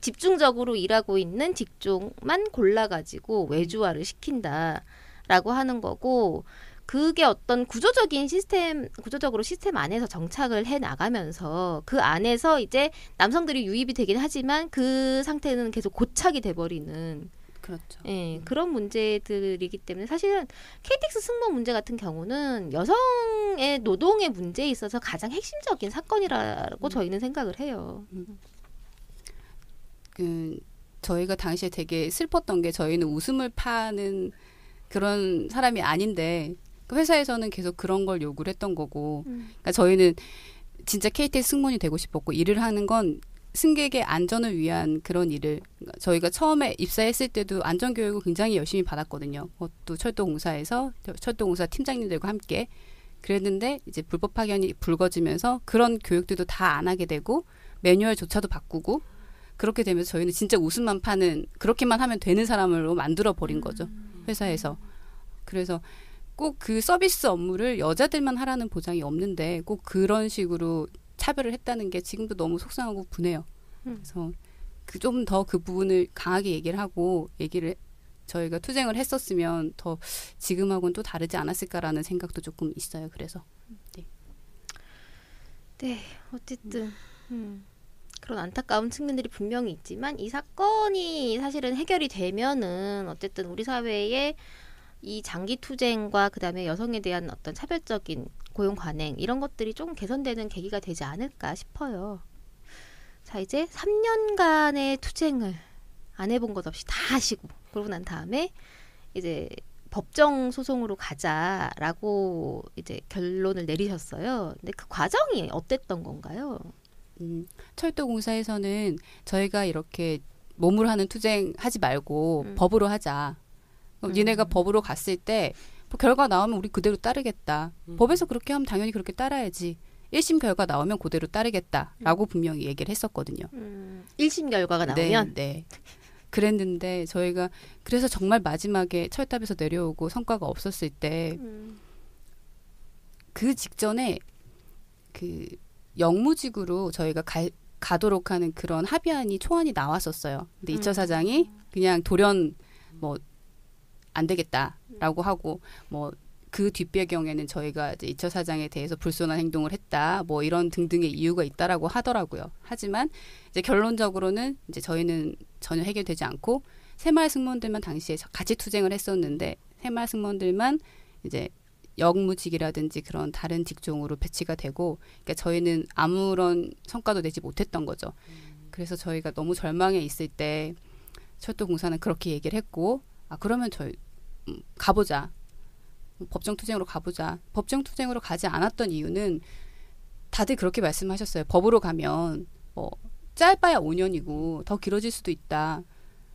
집중적으로 일하고 있는 직종만 골라가지고 외주화를 시킨다라고 하는 거고 그게 어떤 구조적으로 시스템 안에서 정착을 해 나가면서 그 안에서 이제 남성들이 유입이 되긴 하지만 그 상태는 계속 고착이 돼버리는 그렇죠. 예, 그런 문제들이기 때문에 사실은 KTX 승무원 문제 같은 경우는 여성의 노동의 문제에 있어서 가장 핵심적인 사건이라고 저희는 생각을 해요. 저희가 당시에 되게 슬펐던 게 저희는 웃음을 파는 그런 사람이 아닌데 그 회사에서는 계속 그런 걸 요구를 했던 거고 그러니까 저희는 진짜 KTX 승무원이 되고 싶었고 일을 하는 건 승객의 안전을 위한 그런 일을 그러니까 저희가 처음에 입사했을 때도 안전교육을 굉장히 열심히 받았거든요. 그것도 철도공사에서 철도공사 팀장님들과 함께 그랬는데 이제 불법 파견이 불거지면서 그런 교육들도 다 안 하게 되고 매뉴얼조차도 바꾸고 그렇게 되면서 저희는 진짜 웃음만 파는 그렇게만 하면 되는 사람으로 만들어 버린 거죠. 회사에서. 그래서 꼭 그 서비스 업무를 여자들만 하라는 보장이 없는데 꼭 그런 식으로 차별을 했다는 게 지금도 너무 속상하고 분해요. 그래서 좀 더 그 부분을 강하게 얘기를 하고 저희가 투쟁을 했었으면 더 지금하고는 또 다르지 않았을까라는 생각도 조금 있어요. 그래서 네, 어쨌든 그런 안타까운 측면들이 분명히 있지만 이 사건이 사실은 해결이 되면은 어쨌든 우리 사회에 이 장기 투쟁과 그다음에 여성에 대한 어떤 차별적인 고용 관행 이런 것들이 조금 개선되는 계기가 되지 않을까 싶어요. 자, 이제 3년간의 투쟁을 안 해본 것 없이 다 하시고 그러고 난 다음에 이제 법정 소송으로 가자라고 이제 결론을 내리셨어요. 근데 그 과정이 어땠던 건가요? 철도공사에서는 저희가 이렇게 몸으로 하는 투쟁 하지 말고 법으로 하자. 니네가 법으로 갔을 때 결과 나오면 우리 그대로 따르겠다. 법에서 그렇게 하면 당연히 그렇게 따라야지. 1심 결과 나오면 그대로 따르겠다라고 분명히 얘기를 했었거든요. 1심 결과가 나오면? 네. 그랬는데 저희가 그래서 정말 마지막에 철탑에서 내려오고 성과가 없었을 때 그 직전에 그 영무직으로 저희가 가도록 하는 그런 합의안이 초안이 나왔었어요. 근데 이철 사장이 그냥 돌연 뭐 안 되겠다라고 하고 뭐 그 뒷배경에는 저희가 이제 이철 사장에 대해서 불손한 행동을 했다 뭐 이런 등등의 이유가 있다라고 하더라고요. 하지만 이제 결론적으로는 이제 저희는 전혀 해결되지 않고 새마을 승무원들만 당시에 같이 투쟁을 했었는데 새마을 승무원들만 이제 역무직이라든지 그런 다른 직종으로 배치가 되고 그러니까 저희는 아무런 성과도 내지 못했던 거죠. 그래서 저희가 너무 절망에 있을 때 철도공사는 그렇게 얘기를 했고 그러면 저희 가보자. 법정 투쟁으로 가보자. 법정 투쟁으로 가지 않았던 이유는 다들 그렇게 말씀하셨어요. 법으로 가면 짧아야 5년이고 더 길어질 수도 있다.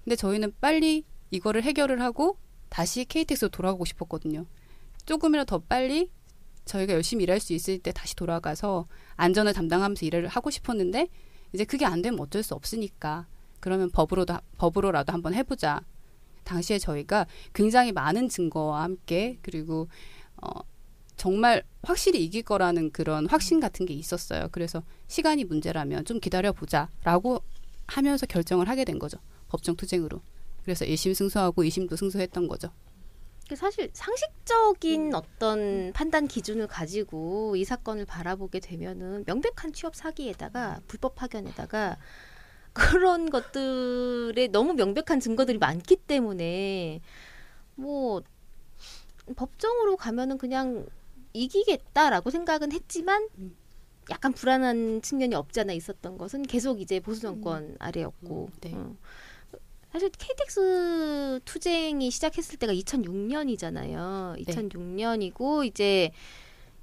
근데 저희는 빨리 이거를 해결을 하고 다시 KTX로 돌아가고 싶었거든요. 조금이라도 더 빨리 저희가 열심히 일할 수 있을 때 다시 돌아가서 안전을 담당하면서 일을 하고 싶었는데 이제 그게 안 되면 어쩔 수 없으니까 그러면 법으로라도 한번 해보자. 당시에 저희가 굉장히 많은 증거와 함께 그리고 정말 확실히 이길 거라는 그런 확신 같은 게 있었어요. 그래서 시간이 문제라면 좀 기다려보자라고 하면서 결정을 하게 된 거죠. 법정 투쟁으로. 그래서 1심 승소하고 2심도 승소했던 거죠. 사실 상식적인 어떤 판단 기준을 가지고 이 사건을 바라보게 되면은 명백한 취업 사기에다가 불법 파견에다가 그런 것들에 너무 명백한 증거들이 많기 때문에 뭐 법정으로 가면은 그냥 이기겠다라고 생각은 했지만 약간 불안한 측면이 없지 않아 있었던 것은 계속 이제 보수 정권 아래였고 네. 사실 KTX 투쟁이 시작했을 때가 2006년이잖아요. 2006년이고 이제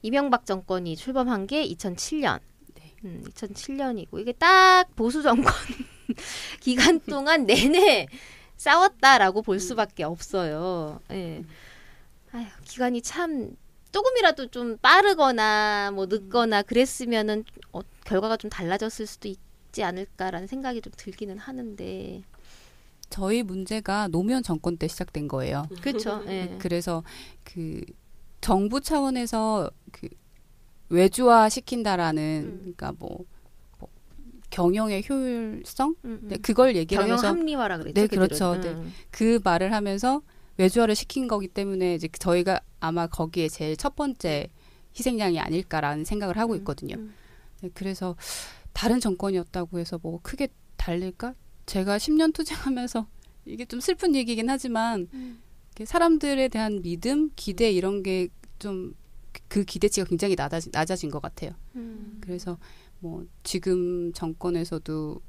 이명박 정권이 출범한 게 2007년. 2007년이고 이게 딱 보수 정권 기간 동안 내내 싸웠다라고 볼 수밖에 없어요. 예. 아휴, 기간이 참 조금이라도 좀 빠르거나 뭐 늦거나 그랬으면은 결과가 좀 달라졌을 수도 있지 않을까라는 생각이 좀 들기는 하는데. 저희 문제가 노무현 정권 때 시작된 거예요. 그렇죠. 예. 그래서 그 정부 차원에서 그 외주화 시킨다라는 그러니까 뭐 경영의 효율성 네, 그걸 얘기하면서 경영 합리화라 그랬죠. 네, 그렇죠. 네. 그 말을 하면서 외주화를 시킨 거기 때문에 이제 저희가 아마 거기에 제일 첫 번째 희생양이 아닐까라는 생각을 하고 있거든요. 네, 그래서 다른 정권이었다고 해서 뭐 크게 달릴까? 제가 10년 투쟁하면서 이게 좀 슬픈 얘기긴 하지만 사람들에 대한 믿음, 기대 이런 게 좀 그 기대치가 굉장히 낮아진 것 같아요. 그래서 뭐 지금 정권에서도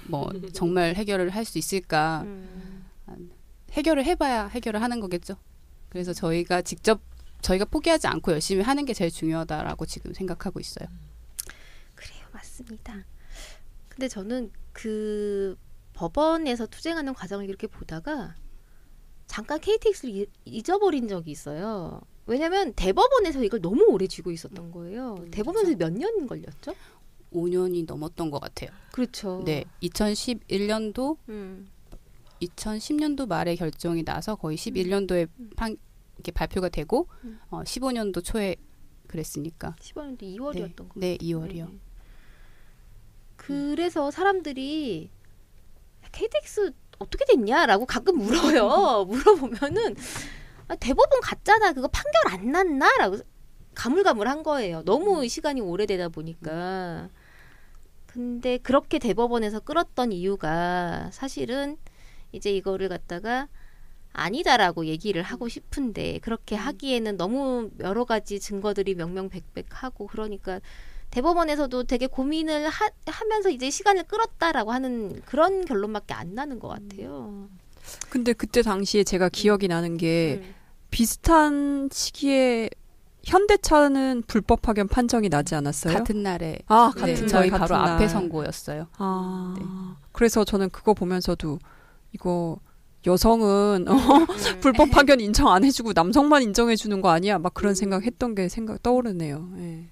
뭐 정말 해결을 할 수 있을까? 해결을 해봐야 해결을 하는 거겠죠. 그래서 저희가 포기하지 않고 열심히 하는 게 제일 중요하다라고 지금 생각하고 있어요. 그래요, 맞습니다. 근데 저는 그 법원에서 투쟁하는 과정을 이렇게 보다가 잠깐 KTX를 잊어버린 적이 있어요. 왜냐면 대법원에서 이걸 너무 오래 쥐고 있었던 거예요. 대법원에서 몇 년 걸렸죠? 5년이 넘었던 것 같아요. 그렇죠. 네, 2011년도 2010년도 말에 결정이 나서 거의 11년도에 이렇게 발표가 되고 15년도 초에 그랬으니까. 15년도 2월이었던 거. 네, 2월이요. 그래서 사람들이 KTX 어떻게 됐냐라고 가끔 물어요. 물어보면은 대법원 갔잖아. 그거 판결 안 났나라고 가물가물한 거예요. 너무 시간이 오래되다 보니까. 근데 그렇게 대법원에서 끌었던 이유가 사실은 이제 이거를 갖다가 아니다라고 얘기를 하고 싶은데 그렇게 하기에는 너무 여러 가지 증거들이 명명백백하고 그러니까 대법원에서도 되게 고민을 하면서 이제 시간을 끌었다라고 하는 그런 결론밖에 안 나는 것 같아요. 근데 그때 당시에 제가 기억이 나는 게 비슷한 시기에 현대차는 불법 파견 판정이 나지 않았어요? 같은 날에. 같은 날, 저희 같은 바로 날. 앞에 선고였어요. 네. 그래서 저는 그거 보면서도 이거 여성은 불법 파견 인정 안 해주고 남성만 인정해 주는 거 아니야? 막 그런 생각했던 게 떠오르네요. 네.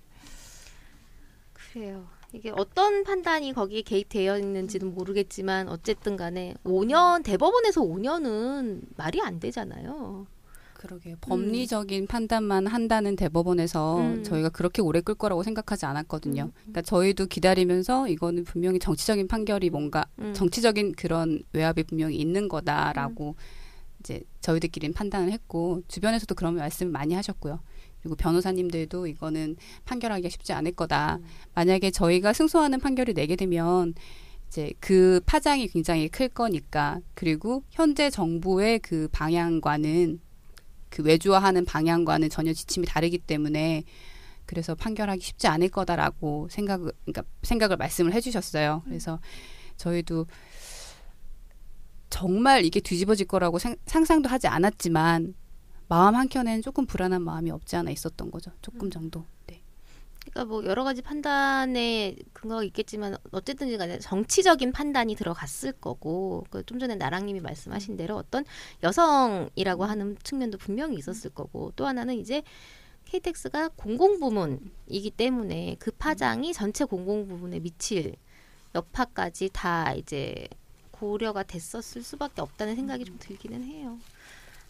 그래요. 이게 어떤 판단이 거기에 개입되어 있는지는 모르겠지만 어쨌든 간에 5년 대법원에서 5년은 말이 안 되잖아요. 그러게요. 법리적인 판단만 한다는 대법원에서 저희가 그렇게 오래 끌 거라고 생각하지 않았거든요. 그러니까 저희도 기다리면서 이거는 분명히 정치적인 판결이 뭔가 정치적인 그런 외압이 분명히 있는 거다라고 이제 저희들끼리는 판단을 했고 주변에서도 그런 말씀을 많이 하셨고요. 그리고 변호사님들도 이거는 판결하기가 쉽지 않을 거다. 만약에 저희가 승소하는 판결을 내게 되면 이제 그 파장이 굉장히 클 거니까 그리고 현재 정부의 그 방향과는 그 외주화하는 방향과는 전혀 지침이 다르기 때문에 그래서 판결하기 쉽지 않을 거다라고 생각을 말씀을 해주셨어요. 그래서 저희도 정말 이게 뒤집어질 거라고 상상도 하지 않았지만 마음 한켠에는 조금 불안한 마음이 없지 않아 있었던 거죠. 조금 정도. 네. 그러니까 뭐 여러 가지 판단에 근거가 있겠지만 어쨌든 간에 정치적인 판단이 들어갔을 거고 좀 전에 나랑님이 말씀하신 대로 어떤 여성이라고 하는 측면도 분명히 있었을 거고 또 하나는 이제 KTX가 공공부문이기 때문에 그 파장이 전체 공공부문에 미칠 여파까지 다 이제 고려가 됐었을 수밖에 없다는 생각이 좀 들기는 해요.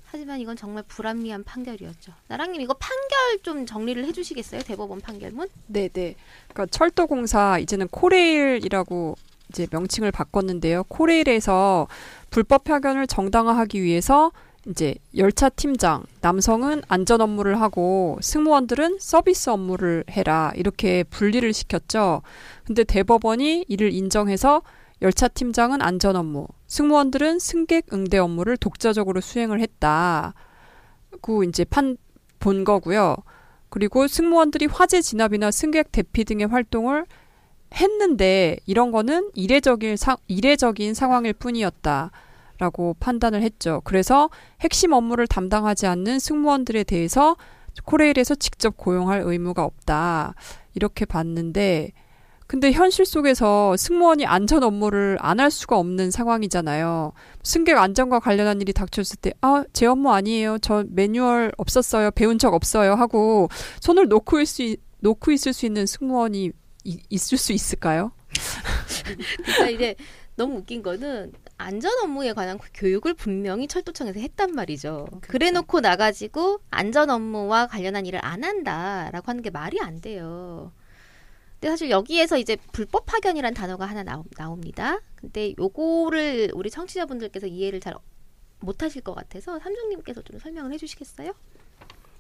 하지만 이건 정말 불합리한 판결이었죠. 나랑님 이거 판결 좀 정리를 해주시겠어요? 대법원 판결문? 네네. 그러니까 철도공사 이제는 코레일이라고 이제 명칭을 바꿨는데요. 코레일에서 불법 파견을 정당화하기 위해서 이제 열차 팀장, 남성은 안전 업무를 하고 승무원들은 서비스 업무를 해라 이렇게 분리를 시켰죠. 근데 대법원이 이를 인정해서 열차 팀장은 안전 업무, 승무원들은 승객 응대 업무를 독자적으로 수행을 했다고 이제 본 거고요. 그리고 승무원들이 화재 진압이나 승객 대피 등의 활동을 했는데 이런 거는 이례적인 상황일 뿐이었다라고 판단을 했죠. 그래서 핵심 업무를 담당하지 않는 승무원들에 대해서 코레일에서 직접 고용할 의무가 없다. 이렇게 봤는데 근데 현실 속에서 승무원이 안전 업무를 안 할 수가 없는 상황이잖아요. 승객 안전과 관련한 일이 닥쳤을 때 제 업무 아니에요. 저 매뉴얼 없었어요. 배운 적 없어요. 하고 손을 놓고 있을 수 있는 승무원이 있을 수 있을까요? 그러니까 이제 너무 웃긴 거는 안전 업무에 관한 교육을 분명히 철도청에서 했단 말이죠. 그렇죠. 그래놓고 나가지고 안전 업무와 관련한 일을 안 한다라고 하는 게 말이 안 돼요. 근데 사실 여기에서 이제 불법 파견이라는 단어가 하나 나옵니다. 근데 요거를 우리 청취자분들께서 이해를 잘 못하실 것 같아서 삼중님께서 좀 설명을 해주시겠어요?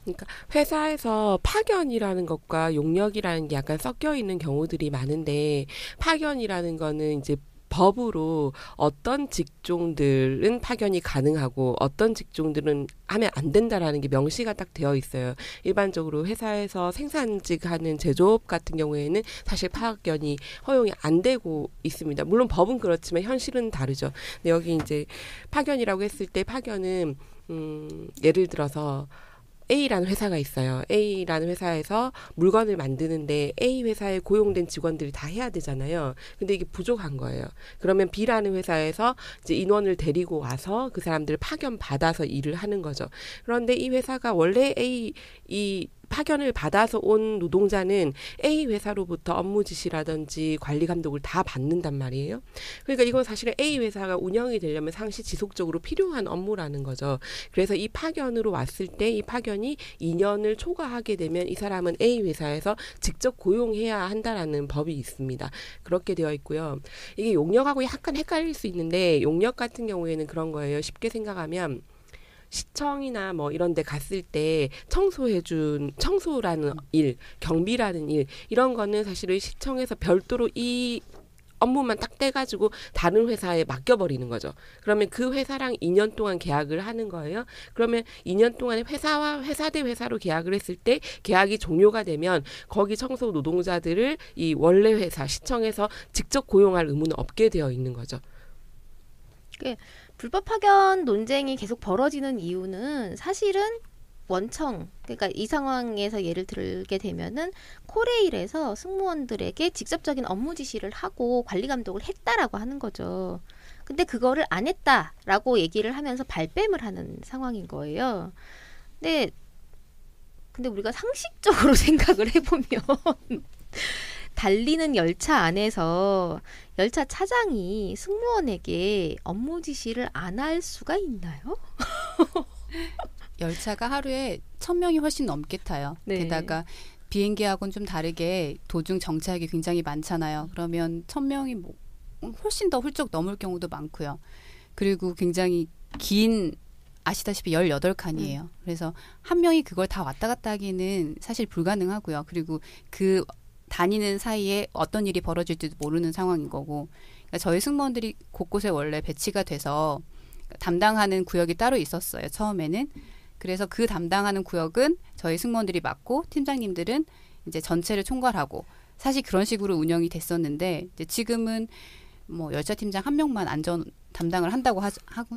그러니까 회사에서 파견이라는 것과 용역이라는 게 약간 섞여 있는 경우들이 많은데 파견이라는 거는 이제 법으로 어떤 직종들은 파견이 가능하고 어떤 직종들은 하면 안 된다라는 게 명시가 딱 되어 있어요. 일반적으로 회사에서 생산직 하는 제조업 같은 경우에는 사실 파견이 허용이 안 되고 있습니다. 물론 법은 그렇지만 현실은 다르죠. 근데 여기 이제 파견이라고 했을 때 파견은 예를 들어서 A라는 회사가 있어요. A라는 회사에서 물건을 만드는데 A 회사에 고용된 직원들이 다 해야 되잖아요. 근데 이게 부족한 거예요. 그러면 B라는 회사에서 이제 인원을 데리고 와서 그 사람들을 파견 받아서 일을 하는 거죠. 그런데 이 회사가 원래 이 파견을 받아서 온 노동자는 A 회사로부터 업무 지시라든지 관리 감독을 다 받는단 말이에요. 그러니까 이건 사실은 A 회사가 운영이 되려면 상시 지속적으로 필요한 업무라는 거죠. 그래서 이 파견으로 왔을 때 이 파견이 2년을 초과하게 되면 이 사람은 A 회사에서 직접 고용해야 한다라는 법이 있습니다. 그렇게 되어 있고요. 이게 용역하고 약간 헷갈릴 수 있는데 용역 같은 경우에는 그런 거예요. 쉽게 생각하면 시청이나 뭐 이런 데 갔을 때 청소라는 일, 경비라는 일, 이런 거는 사실은 시청에서 별도로 이 업무만 딱 떼가지고 다른 회사에 맡겨버리는 거죠. 그러면 그 회사랑 2년 동안 계약을 하는 거예요. 그러면 2년 동안에 회사와 회사 대 회사로 계약을 했을 때 계약이 종료가 되면 거기 청소 노동자들을 이 원래 회사, 시청에서 직접 고용할 의무는 없게 되어 있는 거죠. 불법 파견 논쟁이 계속 벌어지는 이유는 사실은 원청, 그러니까 이 상황에서 예를 들게 되면은 코레일에서 승무원들에게 직접적인 업무 지시를 하고 관리 감독을 했다라고 하는 거죠. 근데 그거를 안 했다라고 얘기를 하면서 발뺌을 하는 상황인 거예요. 근데 우리가 상식적으로 생각을 해보면 달리는 열차 안에서 열차 차장이 승무원에게 업무 지시를 안 할 수가 있나요? 열차가 하루에 1,000명이 훨씬 넘게 타요. 네. 게다가 비행기하고는 좀 다르게 도중 정차역이 굉장히 많잖아요. 그러면 1,000명이 뭐 훨씬 더 훌쩍 넘을 경우도 많고요. 그리고 굉장히 긴, 아시다시피 18칸이에요. 그래서 한 명이 그걸 다 왔다 갔다 하기는 사실 불가능하고요. 그리고 그 다니는 사이에 어떤 일이 벌어질지도 모르는 상황인 거고, 그러니까 저희 승무원들이 곳곳에 원래 배치가 돼서 담당하는 구역이 따로 있었어요, 처음에는. 그래서 그 담당하는 구역은 저희 승무원들이 맡고 팀장님들은 이제 전체를 총괄하고, 사실 그런 식으로 운영이 됐었는데, 이제 지금은 뭐 열차 팀장 한 명만 안전 담당을 한다고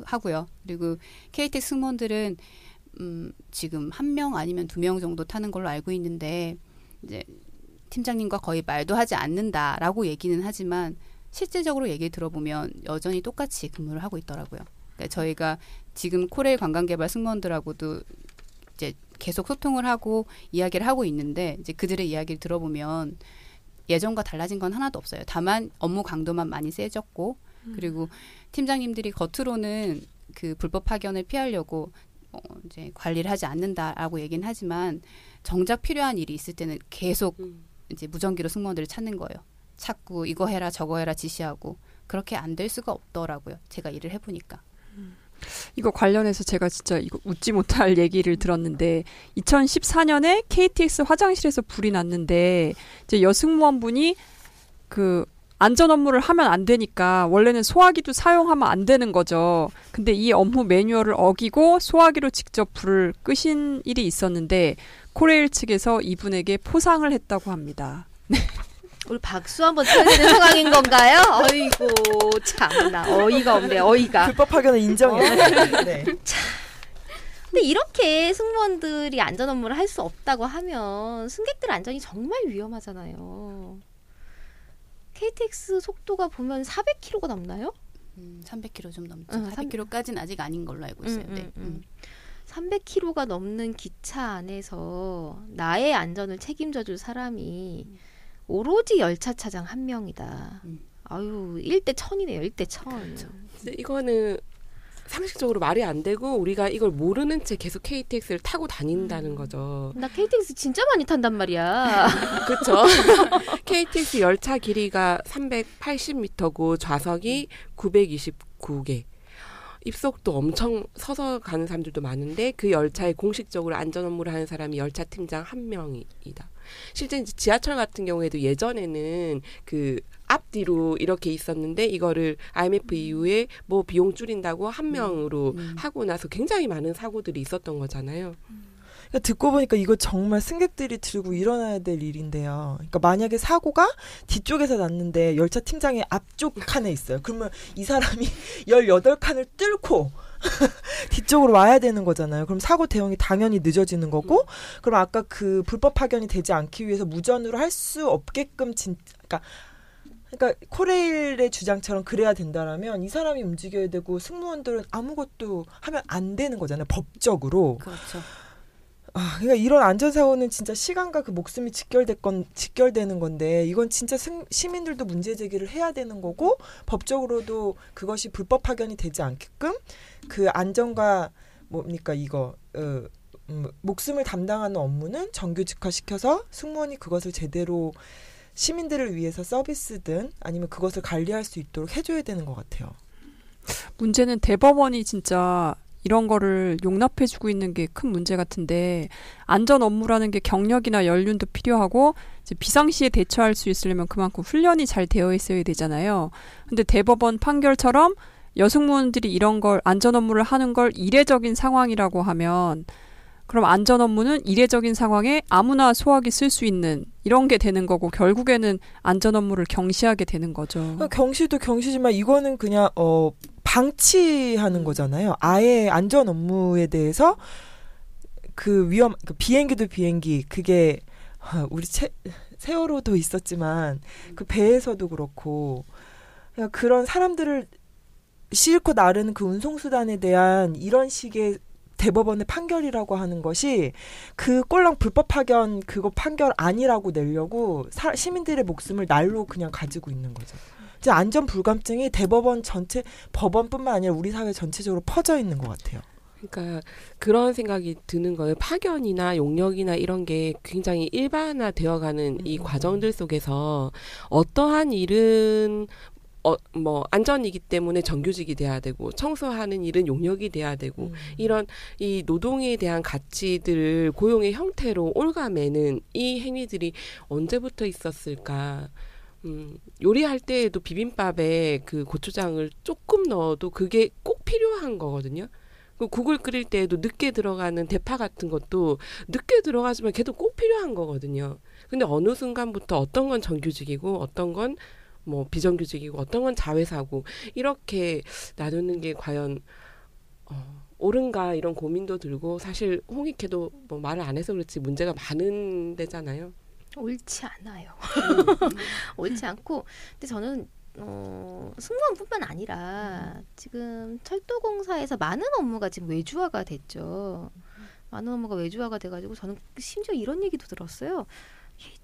하고요. 그리고 KTX 승무원들은 지금 1명 아니면 2명 정도 타는 걸로 알고 있는데, 이제 팀장님과 거의 말도 하지 않는다라고 얘기는 하지만 실질적으로 얘기 들어보면 여전히 똑같이 근무를 하고 있더라고요. 그러니까 저희가 지금 코레일 관광개발 승무원들하고도 이제 계속 소통을 하고 이야기를 하고 있는데, 이제 그들의 이야기를 들어보면 예전과 달라진 건 하나도 없어요. 다만 업무 강도만 많이 세졌고, 그리고 팀장님들이 겉으로는 그 불법 파견을 피하려고 이제 관리를 하지 않는다라고 얘기는 하지만 정작 필요한 일이 있을 때는 계속 이제 무전기로 승무원들을 찾는 거예요. 찾고 이거 해라 저거 해라 지시하고, 그렇게 안 될 수가 없더라고요. 제가 일을 해보니까. 이거 관련해서 제가 진짜 이거 웃지 못할 얘기를 들었는데, 2014년에 KTX 화장실에서 불이 났는데 이제 여승무원분이 그 안전 업무를 하면 안 되니까 원래는 소화기도 사용하면 안 되는 거죠. 근데 이 업무 매뉴얼을 어기고 소화기로 직접 불을 끄신 일이 있었는데 코레일 측에서 이분에게 포상을 했다고 합니다. 우리 박수 한번 쳐야 되는 상황인 건가요? 어이구 참나 어이가 없네 어이가. 불법 파견을 인정해요. 네. 근데 이렇게 승무원들이 안전 업무를 할 수 없다고 하면 승객들 안전이 정말 위험하잖아요. KTX 속도가 보면 400km가 넘나요? 300km 좀 넘죠. 400km까지는 아직 아닌 걸로 알고 있어요. 네. 300km가 넘는 기차 안에서 나의 안전을 책임져줄 사람이 오로지 열차 차장 한 명이다. 아유, 1대 1000이네요. 1대 1000. 그렇죠. 근데 이거는 상식적으로 말이 안 되고 우리가 이걸 모르는 채 계속 KTX를 타고 다닌다는 거죠. 나 KTX 진짜 많이 탄단 말이야. 그렇죠. KTX 열차 길이가 380m고 좌석이 929개. 입속도 엄청 서서 가는 사람들도 많은데 그 열차에 공식적으로 안전 업무를 하는 사람이 열차 팀장 한 명이다. 실제 이제 지하철 같은 경우에도 예전에는 그 앞뒤로 이렇게 있었는데 이거를 IMF 이후에 뭐 비용 줄인다고 한 명으로 하고 나서 굉장히 많은 사고들이 있었던 거잖아요. 그러니까 듣고 보니까 이거 정말 승객들이 들고 일어나야 될 일인데요. 그러니까 만약에 사고가 뒤쪽에서 났는데 열차 팀장이 앞쪽 칸에 있어요. 그러면 이 사람이 18칸을 뚫고 뒤쪽으로 와야 되는 거잖아요. 그럼 사고 대응이 당연히 늦어지는 거고, 그럼 아까 그 불법 파견이 되지 않기 위해서 무전으로 할 수 없게끔 그러니까 코레일의 주장처럼 그래야 된다라면 이 사람이 움직여야 되고 승무원들은 아무것도 하면 안 되는 거잖아요. 법적으로. 그렇죠. 그러니까 이런 안전사고는 진짜 시간과 그 목숨이 직결되는 건데 이건 진짜 시민들도 문제 제기를 해야 되는 거고 법적으로도 그것이 불법 파견이 되지 않게끔 그 안전과 뭡니까 이거 목숨을 담당하는 업무는 정규직화시켜서 승무원이 그것을 제대로 시민들을 위해서 서비스든 아니면 그것을 관리할 수 있도록 해줘야 되는 것 같아요. 문제는 대법원이 진짜 이런 거를 용납해주고 있는 게 큰 문제 같은데 안전 업무라는 게 경력이나 연륜도 필요하고 이제 비상시에 대처할 수 있으려면 그만큼 훈련이 잘 되어 있어야 되잖아요. 근데 대법원 판결처럼 여승무원들이 이런 걸 안전 업무를 하는 걸 이례적인 상황이라고 하면 그럼 안전 업무는 이례적인 상황에 아무나 소화기 쓸 수 있는 이런 게 되는 거고 결국에는 안전 업무를 경시하게 되는 거죠. 그러니까 경시도 경시지만 이거는 그냥 방치하는 거잖아요. 아예 안전 업무에 대해서 그 비행기도 비행기 그게 우리 세월호도 있었지만 그 배에서도 그렇고 그런 사람들을 싣고 나르는 그 운송수단에 대한 이런 식의 대법원의 판결이라고 하는 것이 그 꼴랑 불법 파견 그거 판결 아니라고 내려고 시민들의 목숨을 날로 그냥 가지고 있는 거죠. 이제 안전 불감증이 대법원 전체 법원뿐만 아니라 우리 사회 전체적으로 퍼져 있는 것 같아요. 그러니까 그런 생각이 드는 거예요. 파견이나 용역이나 이런 게 굉장히 일반화되어가는 이 과정들 속에서 어떠한 일은 뭐 안전이기 때문에 정규직이 돼야 되고 청소하는 일은 용역이 돼야 되고 이런 이 노동에 대한 가치들을 고용의 형태로 옭아매는 이 행위들이 언제부터 있었을까? 요리할 때에도 비빔밥에 그 고추장을 조금 넣어도 그게 꼭 필요한 거거든요. 국을 끓일 때에도 늦게 들어가는 대파 같은 것도 늦게 들어가지만 걔도 꼭 필요한 거거든요. 근데 어느 순간부터 어떤 건 정규직이고 어떤 건 뭐 비정규직이고 어떤 건 자회사고 이렇게 나누는 게 과연 옳은가 이런 고민도 들고 사실 홍익회도 뭐 말을 안 해서 그렇지 문제가 많은 데잖아요. 옳지 않아요. 옳지 않고 근데 저는 승무원뿐만 아니라 지금 철도공사에서 많은 업무가 지금 외주화가 됐죠. 많은 업무가 외주화가 돼가지고 저는 심지어 이런 얘기도 들었어요.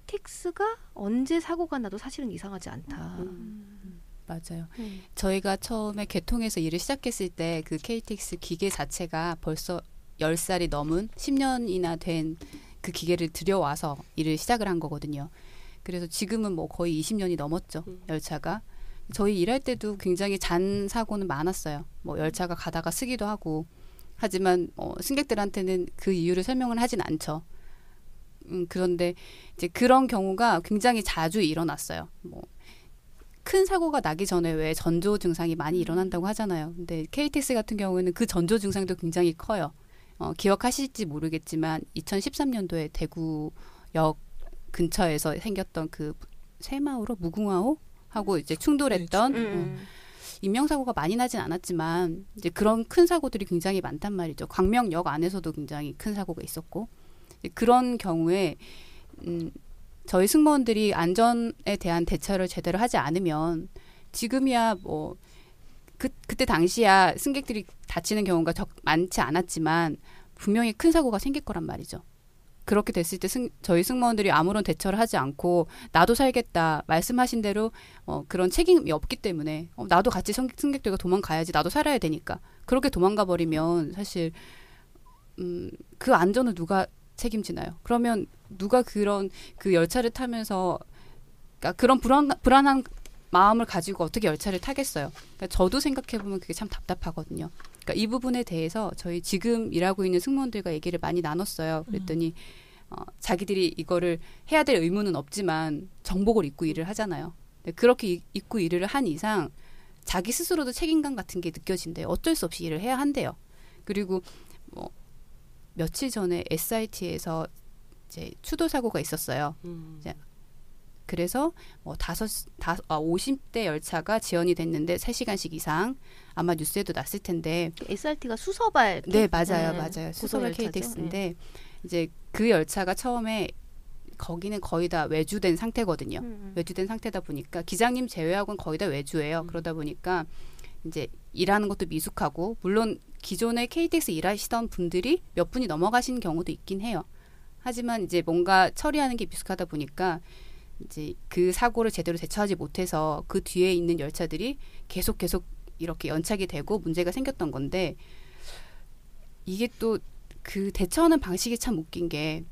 KTX가 언제 사고가 나도 사실은 이상하지 않다. 맞아요. 저희가 처음에 개통해서 일을 시작했을 때 그 KTX 기계 자체가 벌써 10살이 넘은 10년이나 된 그 기계를 들여와서 일을 시작을 한 거거든요. 그래서 지금은 뭐 거의 20년이 넘었죠. 열차가. 저희 일할 때도 굉장히 잔 사고는 많았어요. 뭐 열차가 가다가 쓰기도 하고. 하지만 승객들한테는 그 이유를 설명을 하진 않죠. 그런데 이제 그런 경우가 굉장히 자주 일어났어요. 뭐 큰 사고가 나기 전에 왜 전조 증상이 많이 일어난다고 하잖아요. 근데 KTX 같은 경우에는 그 전조 증상도 굉장히 커요. 기억하실지 모르겠지만 2013년도에 대구역 근처에서 생겼던 그 새마을호 무궁화호 하고 이제 충돌했던 인명사고가 많이 나진 않았지만 이제 그런 큰 사고들이 굉장히 많단 말이죠. 광명역 안에서도 굉장히 큰 사고가 있었고 그런 경우에 저희 승무원들이 안전에 대한 대처를 제대로 하지 않으면 지금이야 뭐 그때 당시야 승객들이 다치는 경우가 많지 않았지만 분명히 큰 사고가 생길 거란 말이죠. 그렇게 됐을 때 저희 승무원들이 아무런 대처를 하지 않고 나도 살겠다 말씀하신 대로 그런 책임이 없기 때문에 나도 같이 승객들과 도망가야지 나도 살아야 되니까 그렇게 도망가 버리면 사실 그 안전을 누가 책임지나요? 그러면 누가 그 열차를 타면서 그러니까 그런 불안한 마음을 가지고 어떻게 열차를 타겠어요. 그러니까 저도 생각해보면 그게 참 답답하거든요. 그러니까 이 부분에 대해서 저희 지금 일하고 있는 승무원들과 얘기를 많이 나눴어요. 그랬더니 자기들이 이거를 해야 될 의무는 없지만 정복을 입고 일을 하잖아요. 그렇게 입고 일을 한 이상 자기 스스로도 책임감 같은 게 느껴진대요. 어쩔 수 없이 일을 해야 한대요. 그리고 며칠 전에 SIT에서 이제 추돌 사고가 있었어요. 이제 그래서 50대 열차가 지연이 됐는데 3시간씩 이상 아마 뉴스에도 났을 텐데 SRT가 수서발 네 맞아요. 수서발 KTX인데 이제 그 열차가 처음에 거기는 거의 다 외주된 상태거든요. 외주된 상태다 보니까 기장님 제외하고는 거의 다 외주예요. 그러다 보니까 이제 일하는 것도 미숙하고 물론 기존에 KTX 일하시던 분들이 몇 분이 넘어가신 경우도 있긴 해요. 하지만 이제 뭔가 처리하는 게 미숙하다 보니까 이제 그 사고를 제대로 대처하지 못해서 그 뒤에 있는 열차들이 계속 이렇게 연착이 되고 문제가 생겼던 건데 이게 또 그 대처하는 방식이 참 웃긴 게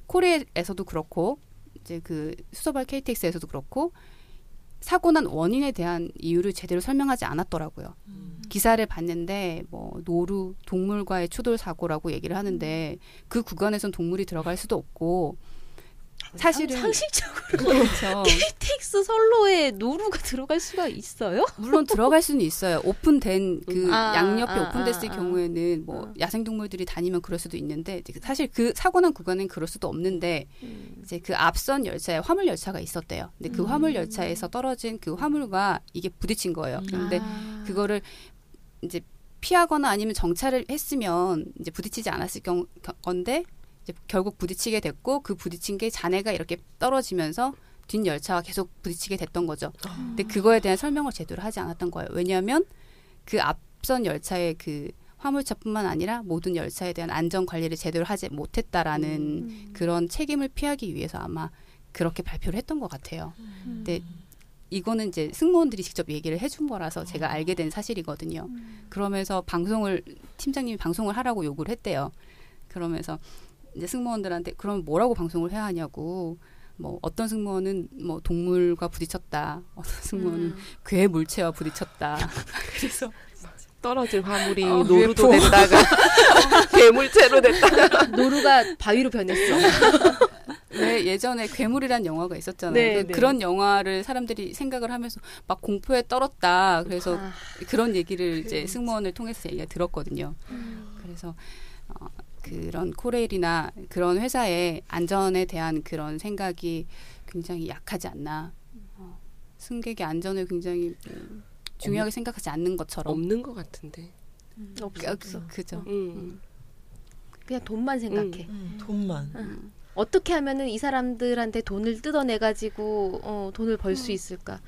코레에서도 그렇고 이제 그 수서발 KTX에서도 그렇고 사고 난 원인에 대한 이유를 제대로 설명하지 않았더라고요. 기사를 봤는데 노루 동물과의 추돌 사고라고 얘기를 하는데 그 구간에선 동물이 들어갈 수도 없고 사실은 상식적으로 그렇죠. KTX 선로에 노루가 들어갈 수가 있어요? 물론 들어갈 수는 있어요. 오픈된 그 양옆에 오픈됐을 경우에는 야생동물들이 다니면 그럴 수도 있는데 사실 그 사고 난 구간엔 그럴 수도 없는데 이제 그 앞선 열차에 화물 열차가 있었대요. 근데 그 화물 열차에서 떨어진 그 화물과 이게 부딪힌 거예요. 그런데 그거를 이제 피하거나 아니면 정차를 했으면 이제 부딪히지 않았을 건데 이제 결국 부딪히게 됐고 그 부딪힌 게 잔해가 이렇게 떨어지면서 뒷 열차와 계속 부딪히게 됐던 거죠. 근데 그거에 대한 설명을 제대로 하지 않았던 거예요. 왜냐하면 그 앞선 열차의 그 화물차뿐만 아니라 모든 열차에 대한 안전 관리를 제대로 하지 못했다라는 그런 책임을 피하기 위해서 아마 그렇게 발표를 했던 것 같아요. 근데 이거는 이제 승무원들이 직접 얘기를 해준 거라서 제가 알게 된 사실이거든요. 그러면서 팀장님이 방송을 하라고 요구를 했대요. 그러면서 이제 승무원들한테 그럼 뭐라고 방송을 해야 하냐고 어떤 승무원은 동물과 부딪혔다. 어떤 승무원은 괴 물체와 부딪혔다. 그래서 떨어진 화물이 노루도 됐다가 괴물체로 됐다가 노루가 바위로 변했어. 왜 예전에 괴물이란 영화가 있었잖아요. 네. 그런 영화를 사람들이 생각을 하면서 막 공포에 떨었다. 그래서 그런 얘기를 이제 승무원을 통해서 얘기가 들었거든요. 그래서 그런 코레일이나 그런 회사의 안전에 대한 그런 생각이 굉장히 약하지 않나. 승객의 안전을 굉장히 중요하게 생각하지 않는 것처럼. 없는 것 같은데. 없어. 그죠. 그냥 돈만 생각해. 돈만. 어떻게 하면은 이 사람들한테 돈을 뜯어내가지고 돈을 벌 수 있을까.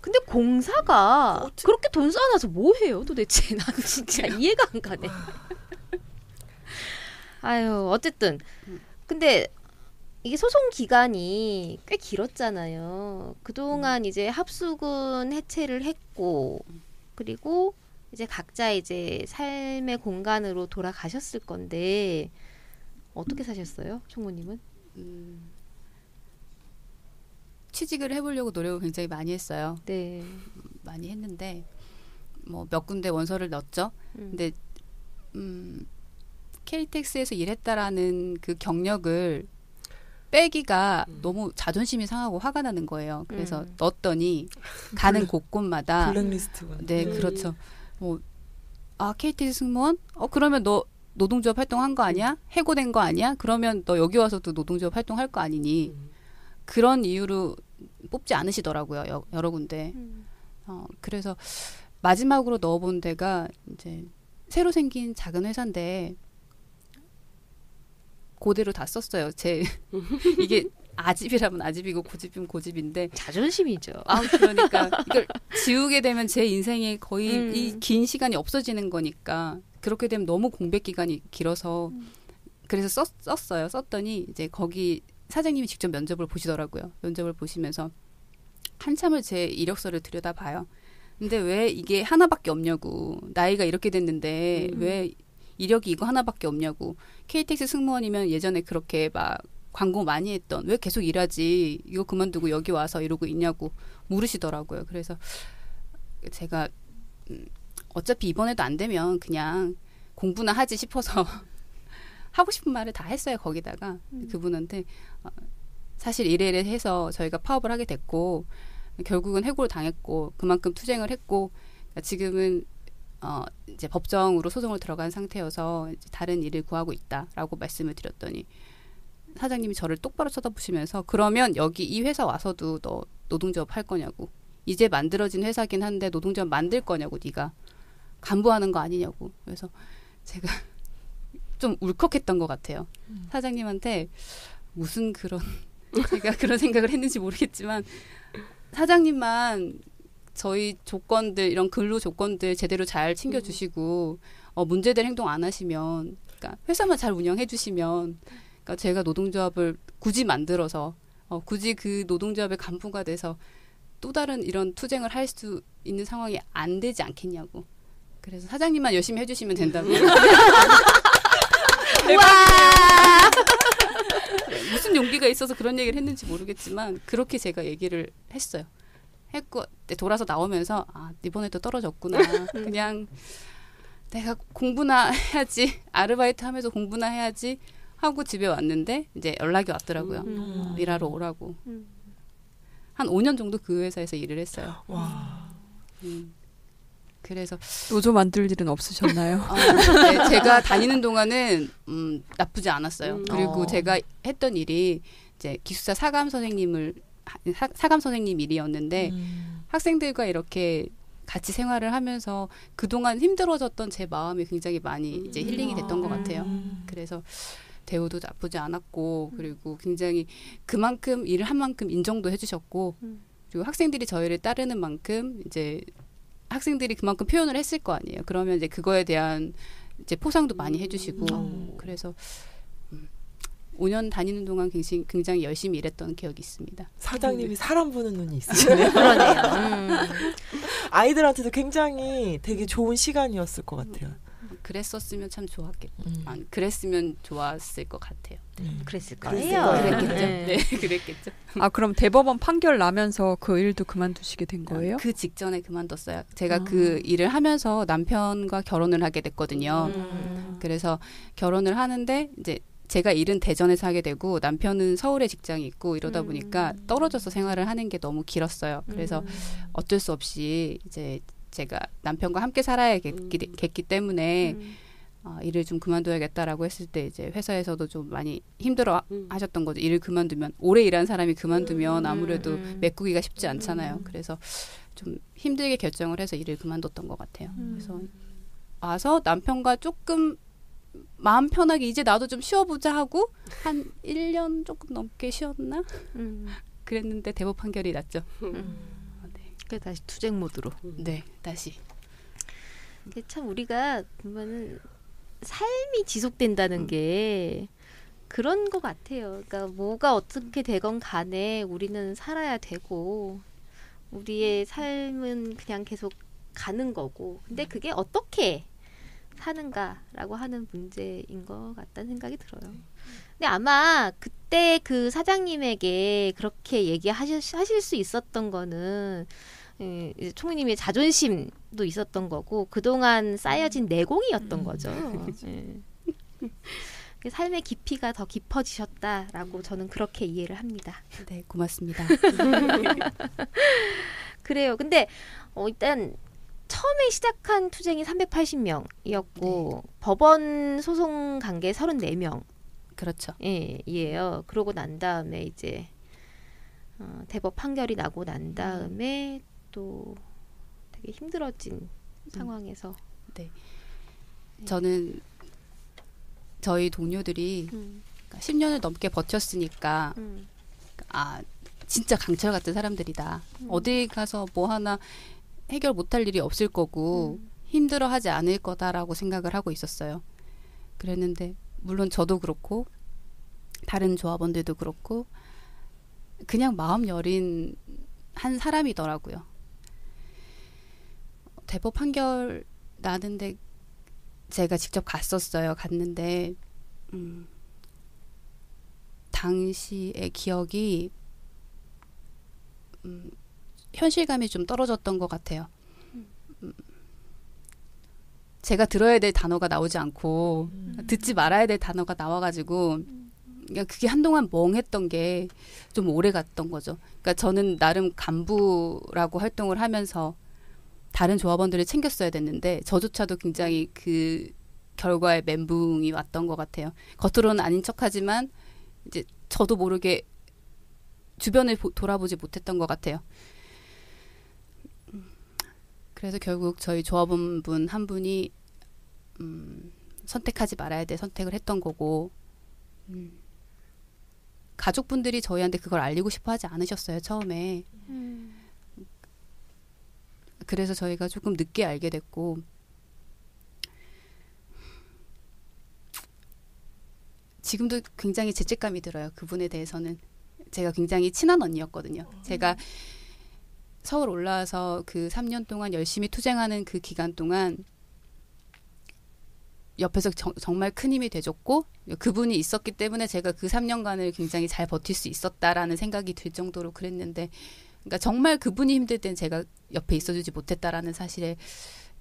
근데 공사가 그렇게 돈 쌓아놔서 뭐 해요 도대체. 난 진짜 이해가 안 가네. 아유 어쨌든 근데 이게 소송 기간이 꽤 길었잖아요. 그동안 이제 합숙은 해체를 했고 그리고 이제 각자 이제 삶의 공간으로 돌아가셨을 건데 어떻게 사셨어요, 총무님은? 취직을 해보려고 노력을 굉장히 많이 했어요. 네. 많이 했는데 몇 군데 원서를 넣었죠. 근데 KTX에서 일했다라는 그 경력을 빼기가 너무 자존심이 상하고 화가 나는 거예요. 그래서 넣었더니 가는 곳곳마다 블랙리스트가. 네, 그렇죠. KTX 승무원? 그러면 너 노동조합 활동한 거 아니야? 해고된 거 아니야? 그러면 너 여기 와서도 노동조합 활동할 거 아니니? 그런 이유로 뽑지 않으시더라고요. 여러 군데. 그래서 마지막으로 넣어본 데가 이제 새로 생긴 작은 회사인데 그대로 다 썼어요. 이게 아집이라면 아집이고 고집이면 고집인데 자존심이죠. 그러니까 이걸 지우게 되면 제 인생에 거의 이 긴 시간이 없어지는 거니까 그렇게 되면 너무 공백 기간이 길어서 그래서 썼어요. 썼더니 이제 거기 사장님이 직접 면접을 보시더라고요. 면접을 보시면서 한참을 제 이력서를 들여다봐요. 근데 왜 이게 하나밖에 없냐고. 나이가 이렇게 됐는데 왜 이력이 이거 하나밖에 없냐고. KTX 승무원이면 예전에 그렇게 막 광고 많이 했던 왜 계속 일하지 이거 그만두고 여기 와서 이러고 있냐고 물으시더라고요. 그래서 제가 어차피 이번에도 안 되면 그냥 공부나 하지 싶어서 하고 싶은 말을 다 했어요. 거기다가 그분한테 사실 이래 해서 저희가 파업을 하게 됐고 결국은 해고를 당했고 그만큼 투쟁을 했고 지금은 이제 법정으로 소송을 들어간 상태여서 이제 다른 일을 구하고 있다라고 말씀을 드렸더니 사장님이 저를 똑바로 쳐다보시면서 그러면 여기 이 회사 와서도 너 노동조합 할 거냐고 이제 만들어진 회사긴 한데 노동조합 만들 거냐고 네가 간부하는 거 아니냐고 그래서 제가 좀 울컥했던 것 같아요. 사장님한테 무슨 그런 제가 그런 생각을 했는지 모르겠지만 사장님만 저희 조건들 이런 근로 조건들 제대로 잘 챙겨주시고 문제될 행동 안 하시면 그러니까 회사만 잘 운영해 주시면 그러니까 제가 노동조합을 굳이 만들어서 굳이 그 노동조합의 간부가 돼서 또 다른 이런 투쟁을 할 수 있는 상황이 안 되지 않겠냐고. 그래서 사장님만 열심히 해주시면 된다고. 와 무슨 용기가 있어서 그런 얘기를 했는지 모르겠지만 그렇게 제가 얘기를 했어요. 했고 돌아서 나오면서 이번에도 떨어졌구나. 그냥 내가 공부나 해야지 아르바이트 하면서 공부나 해야지 하고 집에 왔는데 이제 연락이 왔더라고요. 일하러 오라고. 한 5년 정도 그 회사에서 일을 했어요. 와. 그래서 노조 만들 일은 없으셨나요? 네, 제가 다니는 동안은 나쁘지 않았어요. 그리고 제가 했던 일이 이제 기숙사 사감 선생님 일이었는데 학생들과 이렇게 같이 생활을 하면서 그동안 힘들어졌던 제 마음이 굉장히 많이 이제 힐링이 됐던 것 같아요. 그래서 대우도 나쁘지 않았고 그리고 굉장히 그만큼 일을 한 만큼 인정도 해주셨고 그리고 학생들이 저희를 따르는 만큼 이제 학생들이 그만큼 표현을 했을 거 아니에요. 그러면 이제 그거에 대한 이제 포상도 많이 해주시고 그래서 5년 다니는 동안 굉장히 열심히 일했던 기억이 있습니다. 사장님이 사람 보는 눈이 있으시네요. 그러네요. 아이들한테도 굉장히 되게 좋은 시간이었을 것 같아요. 그랬었으면 참 좋았겠다. 그랬으면 좋았을 것 같아요. 그랬을 그랬을 거예요. 거예요. 그랬겠죠. 네. 네, 그랬겠죠. 그럼 대법원 판결 나면서 그 일도 그만두시게 된 거예요? 그 직전에 그만뒀어요. 제가 그 일을 하면서 남편과 결혼을 하게 됐거든요. 그래서 결혼을 하는데 이제 제가 일은 대전에서 하게 되고 남편은 서울에 직장이 있고 이러다 보니까 떨어져서 생활을 하는 게 너무 길었어요. 그래서 어쩔 수 없이 이제 제가 남편과 함께 살아야겠기 때문에 일을 좀 그만둬야겠다라고 했을 때 이제 회사에서도 좀 많이 힘들어 하셨던 거죠. 일을 그만두면 오래 일한 사람이 그만두면 아무래도 메꾸기가 쉽지 않잖아요. 그래서 좀 힘들게 결정을 해서 일을 그만뒀던 것 같아요. 그래서 와서 남편과 조금 마음 편하게 이제 나도 좀 쉬어보자 하고 한 1년 조금 넘게 쉬었나? 그랬는데 대법 판결이 났죠. 그래서 다시 투쟁 모드로. 네, 다시. 참 우리가 보면은 삶이 지속된다는 게 그런 것 같아요. 그러니까 뭐가 어떻게 되건 간에 우리는 살아야 되고 우리의 삶은 그냥 계속 가는 거고. 근데 그게 어떻게 사는가라고 하는 문제인 것 같다는 생각이 들어요. 근데 아마 그때 그 사장님에게 그렇게 얘기하실 수 있었던 거는 총리님의 자존심도 있었던 거고 그동안 쌓여진 내공이었던 거죠. 삶의 깊이가 더 깊어지셨다라고 저는 그렇게 이해를 합니다. 네, 고맙습니다. 그래요. 근데 일단 처음에 시작한 투쟁이 380명이었고 법원 소송 관계 34명. 그렇죠. 이에요. 그러고 난 다음에 이제 대법 판결이 나고 난 다음에 또 되게 힘들어진 상황에서. 네. 저는 저희 동료들이 10년을 넘게 버텼으니까 진짜 강철 같은 사람들이다. 어디 가서 뭐 하나 해결 못할 일이 없을 거고 힘들어하지 않을 거다라고 생각을 하고 있었어요. 그랬는데 물론 저도 그렇고 다른 조합원들도 그렇고 그냥 마음 여린 한 사람이더라고요. 대법 판결 나는데 제가 직접 갔었어요. 갔는데 당시의 기억이 현실감이 좀 떨어졌던 것 같아요. 제가 들어야 될 단어가 나오지 않고 듣지 말아야 될 단어가 나와가지고 그러니까 그게 한동안 멍했던 게 좀 오래 갔던 거죠. 그러니까 저는 나름 간부라고 활동을 하면서 다른 조합원들을 챙겼어야 됐는데 저조차도 굉장히 그 결과에 멘붕이 왔던 것 같아요. 겉으로는 아닌 척하지만 이제 저도 모르게 주변을 돌아보지 못했던 것 같아요. 그래서 결국 저희 조합원분 한 분이 선택하지 말아야 될 선택을 했던 거고 가족분들이 저희한테 그걸 알리고 싶어 하지 않으셨어요, 처음에. 그래서 저희가 조금 늦게 알게 됐고 지금도 굉장히 죄책감이 들어요. 그분에 대해서는. 제가 굉장히 친한 언니였거든요. 제가 서울 올라와서 그 3년 동안 열심히 투쟁하는 그 기간 동안 옆에서 정말 큰 힘이 돼줬고 그분이 있었기 때문에 제가 그 3년간을 굉장히 잘 버틸 수 있었다라는 생각이 들 정도로 그랬는데 그러니까 정말 그분이 힘들 땐 제가 옆에 있어주지 못했다라는 사실에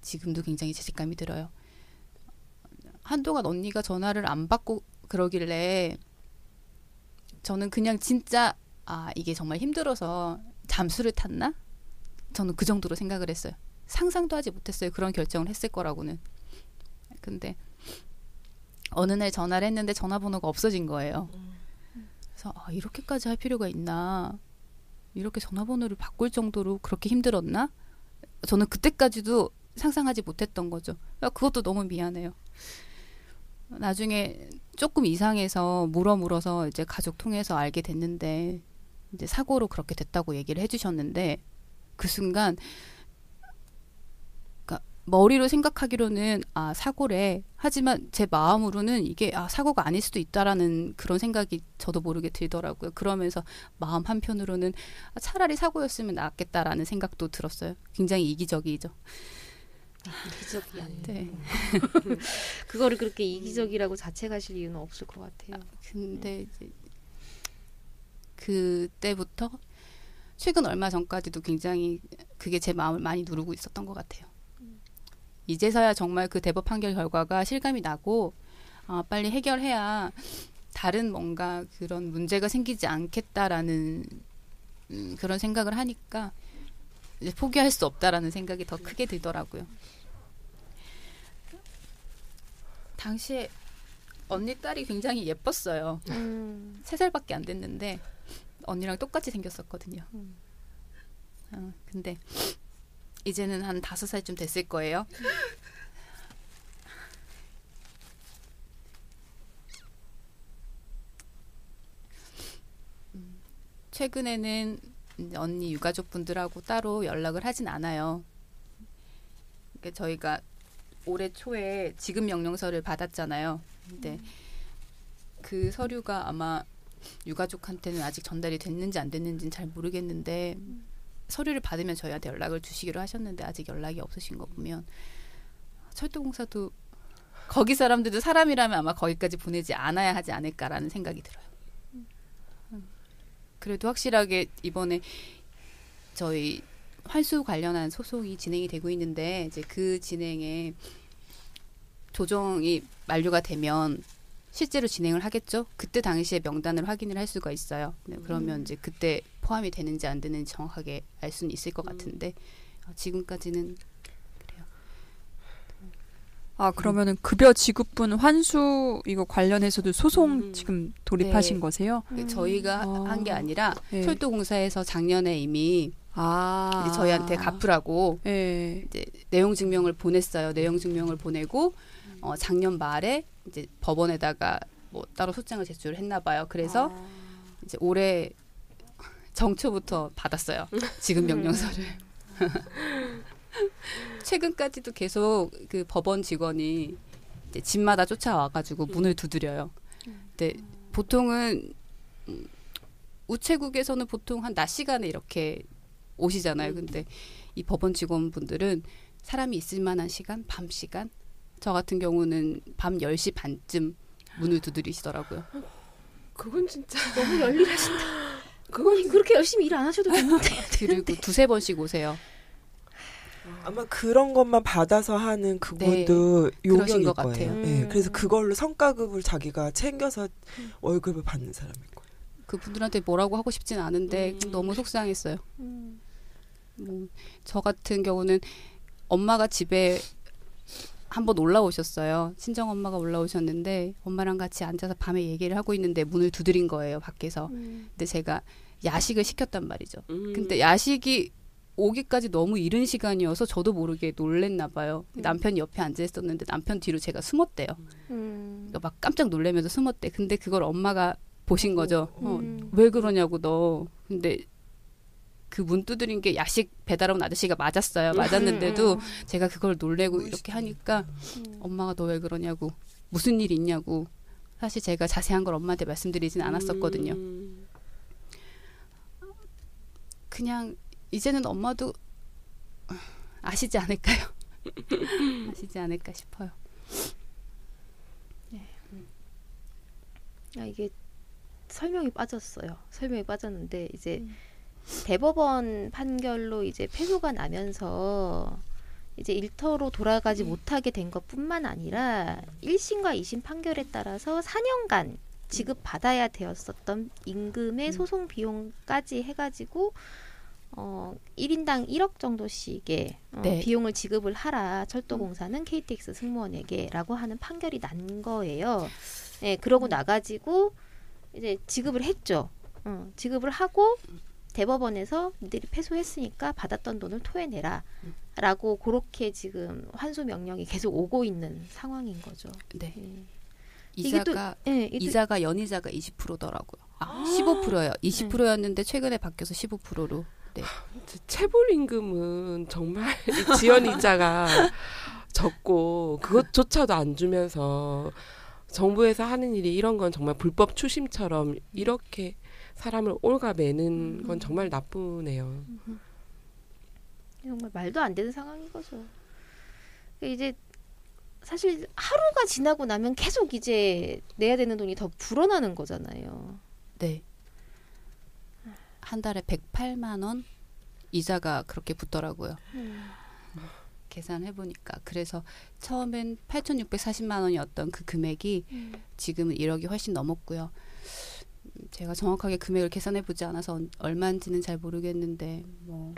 지금도 굉장히 죄책감이 들어요. 한동안 언니가 전화를 안 받고 그러길래 저는 그냥 진짜 이게 정말 힘들어서 잠수를 탔나? 저는 그 정도로 생각을 했어요. 상상도 하지 못했어요. 그런 결정을 했을 거라고는. 근데 어느 날 전화를 했는데 전화번호가 없어진 거예요. 그래서 이렇게까지 할 필요가 있나? 이렇게 전화번호를 바꿀 정도로 그렇게 힘들었나? 저는 그때까지도 상상하지 못했던 거죠. 그것도 너무 미안해요. 나중에 조금 이상해서 물어서 이제 가족 통해서 알게 됐는데 이제 사고로 그렇게 됐다고 얘기를 해주셨는데 그 순간 그러니까 머리로 생각하기로는 사고래 하지만 제 마음으로는 이게 사고가 아닐 수도 있다라는 그런 생각이 저도 모르게 들더라고요. 그러면서 마음 한편으로는 차라리 사고였으면 낫겠다라는 생각도 들었어요. 굉장히 이기적이죠. 이기적이야. 네. 그거를 그렇게 이기적이라고 자책하실 이유는 없을 것 같아요. 근데 이제 그때부터 최근 얼마 전까지도 굉장히 그게 제 마음을 많이 누르고 있었던 것 같아요. 이제서야 정말 그 대법 판결 결과가 실감이 나고 빨리 해결해야 다른 뭔가 그런 문제가 생기지 않겠다라는 그런 생각을 하니까 이제 포기할 수 없다라는 생각이 더 크게 들더라고요. 당시에 언니 딸이 굉장히 예뻤어요. 3살밖에 안 됐는데 언니랑 똑같이 생겼었거든요. 근데 이제는 한 5살쯤 됐을 거예요. 최근에는 이제 언니 유가족분들하고 따로 연락을 하진 않아요. 그러니까 저희가 올해 초에 지급 명령서를 받았잖아요. 근데 그 서류가 아마 유가족한테는 아직 전달이 됐는지 안 됐는지는 잘 모르겠는데 서류를 받으면 저희한테 연락을 주시기로 하셨는데 아직 연락이 없으신 거 보면 철도공사도 거기 사람들도 사람이라면 아마 거기까지 보내지 않아야 하지 않을까라는 생각이 들어요. 그래도 확실하게 이번에 저희 환수 관련한 소송이 진행이 되고 있는데 이제 그 진행에 조정이 만료가 되면 실제로 진행을 하겠죠. 그때 당시에 명단을 확인을 할 수가 있어요. 그러면 이제 그때 포함이 되는지 안 되는지 정확하게 알 수는 있을 것 같은데 지금까지는 그래요. 그러면은 급여 지급분 환수 이거 관련해서도 소송 지금 돌입하신 거세요? 저희가 한 게 아니라 네. 철도공사에서 작년에 이미 이제 저희한테 갚으라고 이제 내용 증명을 보냈어요. 내용 증명을 보내고 작년 말에 이제 법원에다가 뭐 따로 소장을 제출을 했나 봐요. 그래서 이제 올해 정초부터 받았어요. 지급 명령서를. 최근까지도 계속 그 법원 직원이 이제 집마다 쫓아와가지고 문을 두드려요. 근데 보통은 우체국에서는 보통 한 낮 시간에 이렇게 오시잖아요. 근데 이 법원 직원분들은 사람이 있을 만한 시간, 밤 시간. 저 같은 경우는 밤 10시 반쯤 문을 두드리시더라고요. 그건 진짜 너무 열일하신다. 그건 그렇게 열심히 일 안 하셔도 되는데. 그리고 두세 번씩 오세요. 아마 그런 것만 받아서 하는 그분도 그러신 용역일 것 거예요. 같아요. 네, 그래서 그걸로 성과급을 자기가 챙겨서 월급을 받는 사람일 거예요. 그분들한테 뭐라고 하고 싶진 않은데 너무 속상했어요. 저 같은 경우는 엄마가 집에 한번 올라오셨어요. 친정 엄마가 올라오셨는데 엄마랑 같이 앉아서 밤에 얘기를 하고 있는데 문을 두드린 거예요, 밖에서. 근데 제가 야식을 시켰단 말이죠. 근데 야식이 오기까지 너무 이른 시간이어서 저도 모르게 놀랬나 봐요. 남편이 옆에 앉아 있었는데 남편 뒤로 제가 숨었대요. 그러니까 막 깜짝 놀라면서 숨었대. 근데 그걸 엄마가 보신 거죠. 왜 그러냐고 너. 근데 그 문 두드린 게 야식 배달 온 아저씨가 맞았어요. 맞았는데도 제가 그걸 놀래고 이렇게 하니까 엄마가 너 왜 그러냐고. 무슨 일 있냐고. 사실 제가 자세한 걸 엄마한테 말씀드리진 않았었거든요. 그냥 이제는 엄마도 아시지 않을까요? 아시지 않을까 싶어요. 네. 이게 설명이 빠졌어요. 설명이 빠졌는데 이제 대법원 판결로 이제 패소가 나면서 이제 일터로 돌아가지 못하게 된 것뿐만 아니라 1심과 2심 판결에 따라서 4년간 지급받아야 되었었던 임금의 소송 비용까지 해가지고 1인당 1억 정도씩의 네. 비용을 지급을 하라. 철도공사는 KTX 승무원에게라고 하는 판결이 난 거예요. 네, 그러고 나가지고 이제 지급을 했죠. 지급을 하고 대법원에서 니들이 패소했으니까 받았던 돈을 토해내라. 라고 그렇게 지금 환수 명령이 계속 오고 있는 상황인 거죠. 네. 네. 이자가 이자가 연이자가 20%더라고요. 15%예요. 20%였는데 최근에 바뀌어서 15%로. 네. 체불 임금은 정말 지연 이자가 적고 그것조차도 안 주면서 정부에서 하는 일이 이런 건 정말 불법 추심처럼 이렇게 사람을 올가매는 건 정말 나쁘네요. 정말 말도 안 되는 상황인 거죠. 이제 사실 하루가 지나고 나면 계속 이제 내야 되는 돈이 더 불어나는 거잖아요. 네. 한 달에 108만 원 이자가 그렇게 붙더라고요. 계산해보니까. 그래서 처음엔 8,640만 원이었던 그 금액이 지금은 1억이 훨씬 넘었고요. 제가 정확하게 금액을 계산해보지 않아서 얼마인지는 잘 모르겠는데 뭐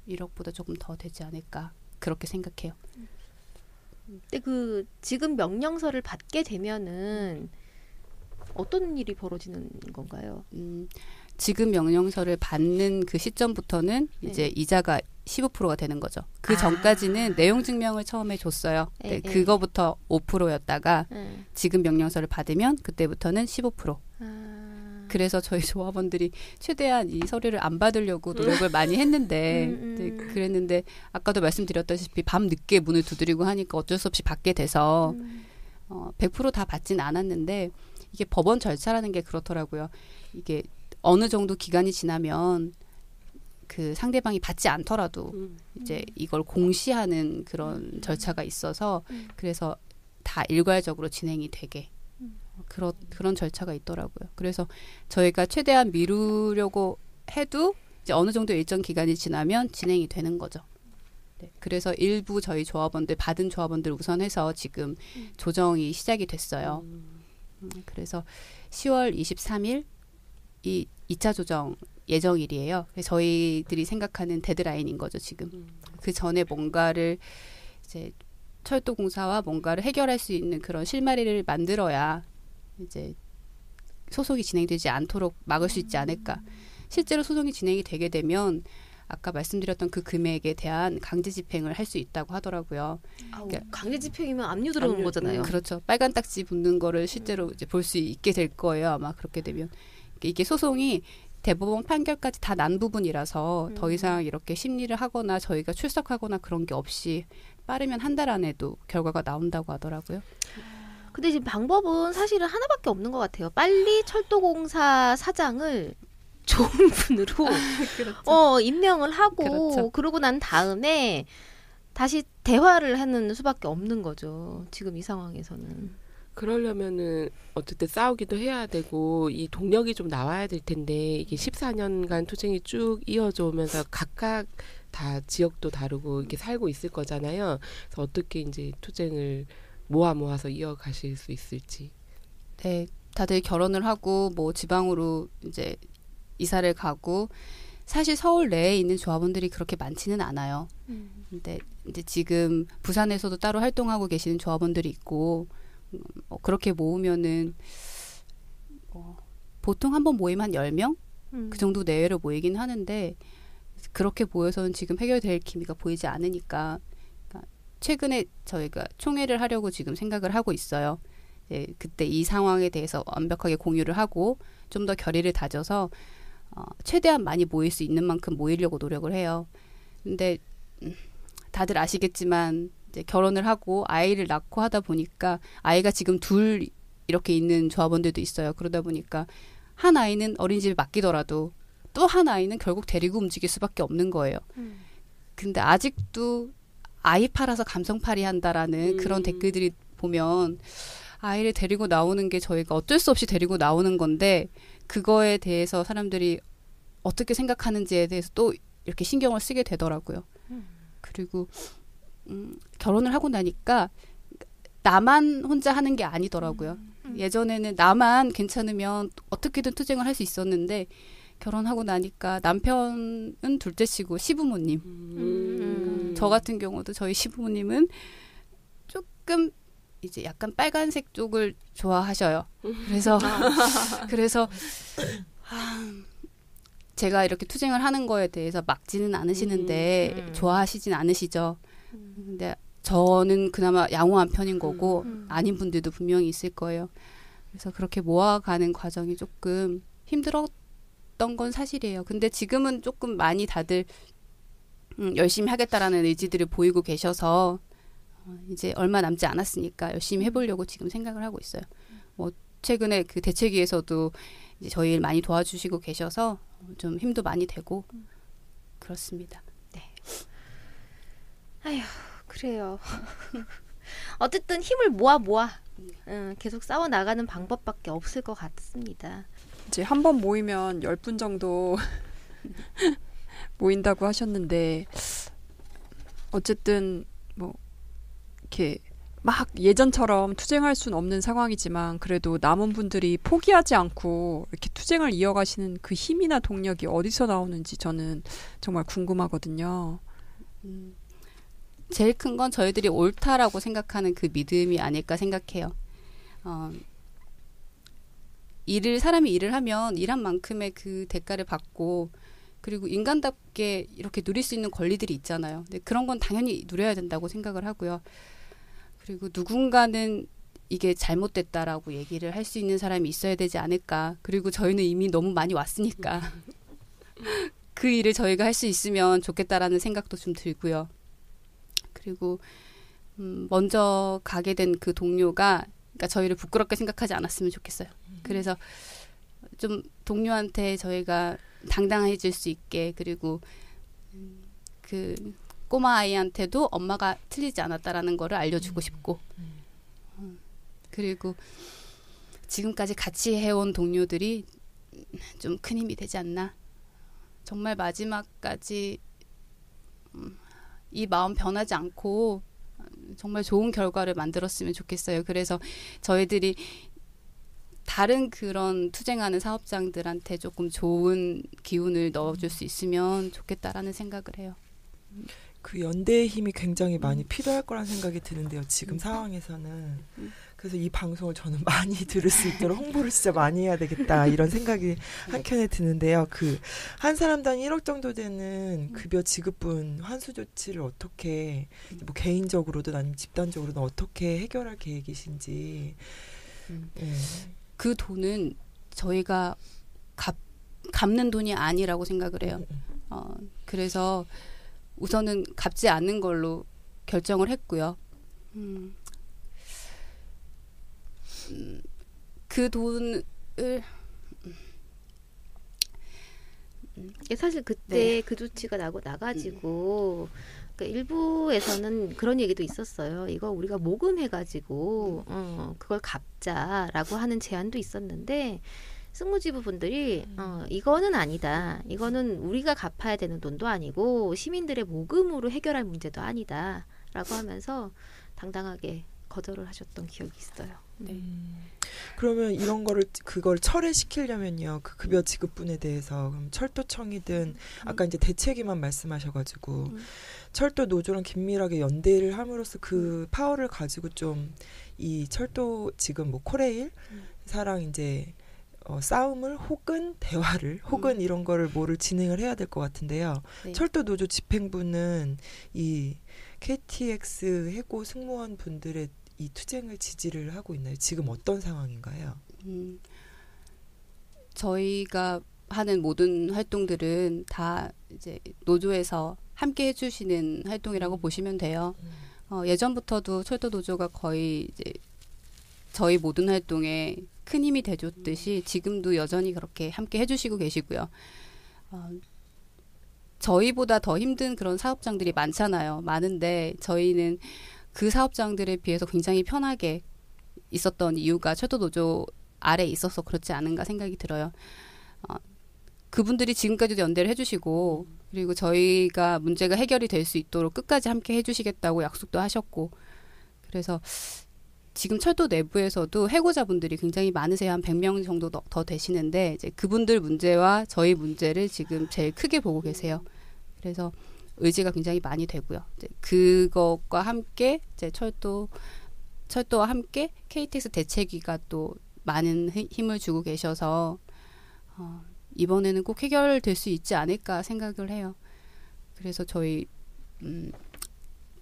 1억보다 조금 더 되지 않을까 그렇게 생각해요. 근데 그 지금 명령서를 받게 되면은 어떤 일이 벌어지는 건가요? 지금 명령서를 받는 그 시점부터는 이제 이자가 15%가 되는 거죠. 그 전까지는 내용 증명을 처음에 줬어요. 네, 그거부터 5%였다가 지금 명령서를 받으면 그때부터는 15%. 그래서 저희 조합원들이 최대한 이 서류를 안 받으려고 노력을 많이 했는데 네, 그랬는데 아까도 말씀드렸다시피 밤 늦게 문을 두드리고 하니까 어쩔 수 없이 받게 돼서 100% 다 받진 않았는데 이게 법원 절차라는 게 그렇더라고요. 이게 어느 정도 기간이 지나면 그 상대방이 받지 않더라도 이제 이걸 공시하는 그런 절차가 있어서 그래서 다 일괄적으로 진행이 되게 그런 절차가 있더라고요. 그래서 저희가 최대한 미루려고 해도 이제 어느 정도 일정 기간이 지나면 진행이 되는 거죠. 네, 그래서 일부 저희 조합원들 받은 조합원들 우선해서 지금 조정이 시작이 됐어요. 그래서 10월 23일 이 2차 조정 예정일이에요. 저희들이 생각하는 데드라인인 거죠, 지금. 그 전에 뭔가를 이제 철도공사와 뭔가를 해결할 수 있는 그런 실마리를 만들어야 이제 소송이 진행되지 않도록 막을 수 있지 않을까. 실제로 소송이 진행이 되게 되면 아까 말씀드렸던 그 금액에 대한 강제 집행을 할 수 있다고 하더라고요. 그러니까 강제 집행이면 압류 들어오는 거잖아요. 그렇죠. 빨간 딱지 붙는 거를 실제로 이제 볼 수 있게 될 거예요. 아마 그렇게 되면. 이게 소송이 대법원 판결까지 다 난 부분이라서 더 이상 이렇게 심리를 하거나 저희가 출석하거나 그런 게 없이 빠르면 한 달 안에도 결과가 나온다고 하더라고요. 근데 지금 방법은 사실은 하나밖에 없는 것 같아요. 빨리 철도공사 사장을 좋은 분으로 그렇죠. 임명을 하고 그렇죠. 그러고 난 다음에 다시 대화를 하는 수밖에 없는 거죠. 지금 이 상황에서는. 그러려면은 어쨌든 싸우기도 해야 되고 이 동력이 좀 나와야 될 텐데 이게 14년간 투쟁이 쭉 이어져 오면서 각각 다 지역도 다르고 이렇게 살고 있을 거잖아요. 그래서 어떻게 이제 투쟁을 모아서 이어가실 수 있을지. 네, 다들 결혼을 하고 뭐 지방으로 이제 이사를 가고 사실 서울 내에 있는 조합원들이 그렇게 많지는 않아요. 근데 이제 지금 부산에서도 따로 활동하고 계시는 조합원들이 있고 그렇게 모으면은 보통 한 번 모이면 한 10명? 그 정도 내외로 모이긴 하는데 그렇게 모여서는 지금 해결될 기미가 보이지 않으니까 그러니까 최근에 저희가 총회를 하려고 지금 생각을 하고 있어요. 그때 이 상황에 대해서 완벽하게 공유를 하고 좀 더 결의를 다져서 최대한 많이 모일 수 있는 만큼 모이려고 노력을 해요. 근데 다들 아시겠지만 이제 결혼을 하고 아이를 낳고 하다 보니까 아이가 지금 둘 이렇게 있는 조합원들도 있어요. 그러다 보니까 한 아이는 어린이집에 맡기더라도 또 한 아이는 결국 데리고 움직일 수밖에 없는 거예요. 근데 아직도 아이 팔아서 감성팔이 한다라는 그런 댓글들이 보면 아이를 데리고 나오는 게 저희가 어쩔 수 없이 데리고 나오는 건데 그거에 대해서 사람들이 어떻게 생각하는지에 대해서 또 이렇게 신경을 쓰게 되더라고요. 그리고 결혼을 하고 나니까 나만 혼자 하는 게 아니더라고요. 예전에는 나만 괜찮으면 어떻게든 투쟁을 할 수 있었는데 결혼하고 나니까 남편은 둘째치고 시부모님. 저 같은 경우도 저희 시부모님은 조금 이제 약간 빨간색 쪽을 좋아하셔요. 그래서 제가 이렇게 투쟁을 하는 거에 대해서 막지는 않으시는데 좋아하시진 않으시죠. 근데 저는 그나마 양호한 편인 거고 아닌 분들도 분명히 있을 거예요. 그래서 그렇게 모아가는 과정이 조금 힘들었던 건 사실이에요. 근데 지금은 조금 많이 다들 열심히 하겠다라는 의지들을 보이고 계셔서 이제 얼마 남지 않았으니까 열심히 해보려고 지금 생각을 하고 있어요. 뭐 최근에 그 대책위에서도 이제 저희 일 많이 도와주시고 계셔서 좀 힘도 많이 되고 그렇습니다. 네. 아휴, 그래요. 어쨌든 힘을 모아 계속 싸워 나가는 방법밖에 없을 것 같습니다. 이제 한 번 모이면 10분 정도 모인다고 하셨는데 어쨌든 뭐 이렇게 막 예전처럼 투쟁할 수는 없는 상황이지만 그래도 남은 분들이 포기하지 않고 이렇게 투쟁을 이어가시는 그 힘이나 동력이 어디서 나오는지 저는 정말 궁금하거든요. 제일 큰 건 저희들이 옳다라고 생각하는 그 믿음이 아닐까 생각해요. 사람이 일을 하면 일한 만큼의 그 대가를 받고 그리고 인간답게 이렇게 누릴 수 있는 권리들이 있잖아요. 근데 그런 건 당연히 누려야 된다고 생각을 하고요. 그리고 누군가는 이게 잘못됐다라고 얘기를 할 수 있는 사람이 있어야 되지 않을까. 그리고 저희는 이미 너무 많이 왔으니까 그 일을 저희가 할 수 있으면 좋겠다라는 생각도 좀 들고요. 그리고 먼저 가게 된 그 동료가 그러니까 저희를 부끄럽게 생각하지 않았으면 좋겠어요. 그래서 좀 동료한테 저희가 당당해질 수 있게 그리고 그 꼬마 아이한테도 엄마가 틀리지 않았다라는 거를 알려주고 싶고 그리고 지금까지 같이 해온 동료들이 좀 큰 힘이 되지 않나. 정말 마지막까지 이 마음 변하지 않고 정말 좋은 결과를 만들었으면 좋겠어요. 그래서 저희들이 다른 그런 투쟁하는 사업장들한테 조금 좋은 기운을 넣어줄 수 있으면 좋겠다라는 생각을 해요. 그 연대의 힘이 굉장히 많이 필요할 거란 생각이 드는데요. 지금 상황에서는. 그래서 이 방송을 저는 많이 들을 수 있도록 홍보를 진짜 많이 해야 되겠다 이런 생각이 한켠에 드는데요. 그 한 사람당 1억 정도 되는 급여 지급분 환수 조치를 어떻게 뭐 개인적으로든 아니면 집단적으로든 어떻게 해결할 계획이신지. 네. 그 돈은 저희가 갚는 돈이 아니라고 생각을 해요. 그래서 우선은 갚지 않는 걸로 결정을 했고요. 그 돈을 사실 그때 그 조치가 나가지고 그러니까 일부에서는 그런 얘기도 있었어요. 이거 우리가 모금해가지고 그걸 갚자라고 하는 제안도 있었는데 승무지부 분들이 이거는 아니다. 이거는 우리가 갚아야 되는 돈도 아니고 시민들의 모금으로 해결할 문제도 아니다.라고 하면서 당당하게 거절을 하셨던 기억이 있어요. 네. 그러면 이런 거를 그걸 철회시키려면요. 그 급여 지급분에 대해서 그럼 철도청이든 아까 이제 대책위만 말씀하셔가지고 철도 노조랑 긴밀하게 연대를 함으로써 그 파워를 가지고 좀 이 철도 지금 뭐 코레일 사랑 이제 싸움을 혹은 대화를 혹은 이런 거를 뭐를 진행을 해야 될 것 같은데요. 네. 철도 노조 집행부는 이 KTX 해고 승무원 분들의 이 투쟁을 지지를 하고 있나요? 지금 어떤 상황인가요? 저희가 하는 모든 활동들은 다 이제 노조에서 함께 해주시는 활동이라고 보시면 돼요. 예전부터도 철도 노조가 거의 이제 저희 모든 활동에 큰 힘이 돼줬듯이 지금도 여전히 그렇게 함께 해주시고 계시고요. 저희보다 더 힘든 그런 사업장들이 많잖아요. 많은데 저희는 그 사업장들에 비해서 굉장히 편하게 있었던 이유가 철도 노조 아래에 있어서 그렇지 않은가 생각이 들어요. 그분들이 지금까지도 연대를 해주시고 그리고 저희가 문제가 해결이 될 수 있도록 끝까지 함께 해주시겠다고 약속도 하셨고 그래서 지금 철도 내부에서도 해고자분들이 굉장히 많으세요. 한 100명 정도 더 되시는데 이제 그분들 문제와 저희 문제를 지금 제일 크게 보고 계세요. 그래서 의지가 굉장히 많이 되고요. 이제 그것과 함께 이제 철도와 함께 KTX 대책위가 또 많은 힘을 주고 계셔서 이번에는 꼭 해결될 수 있지 않을까 생각을 해요. 그래서 저희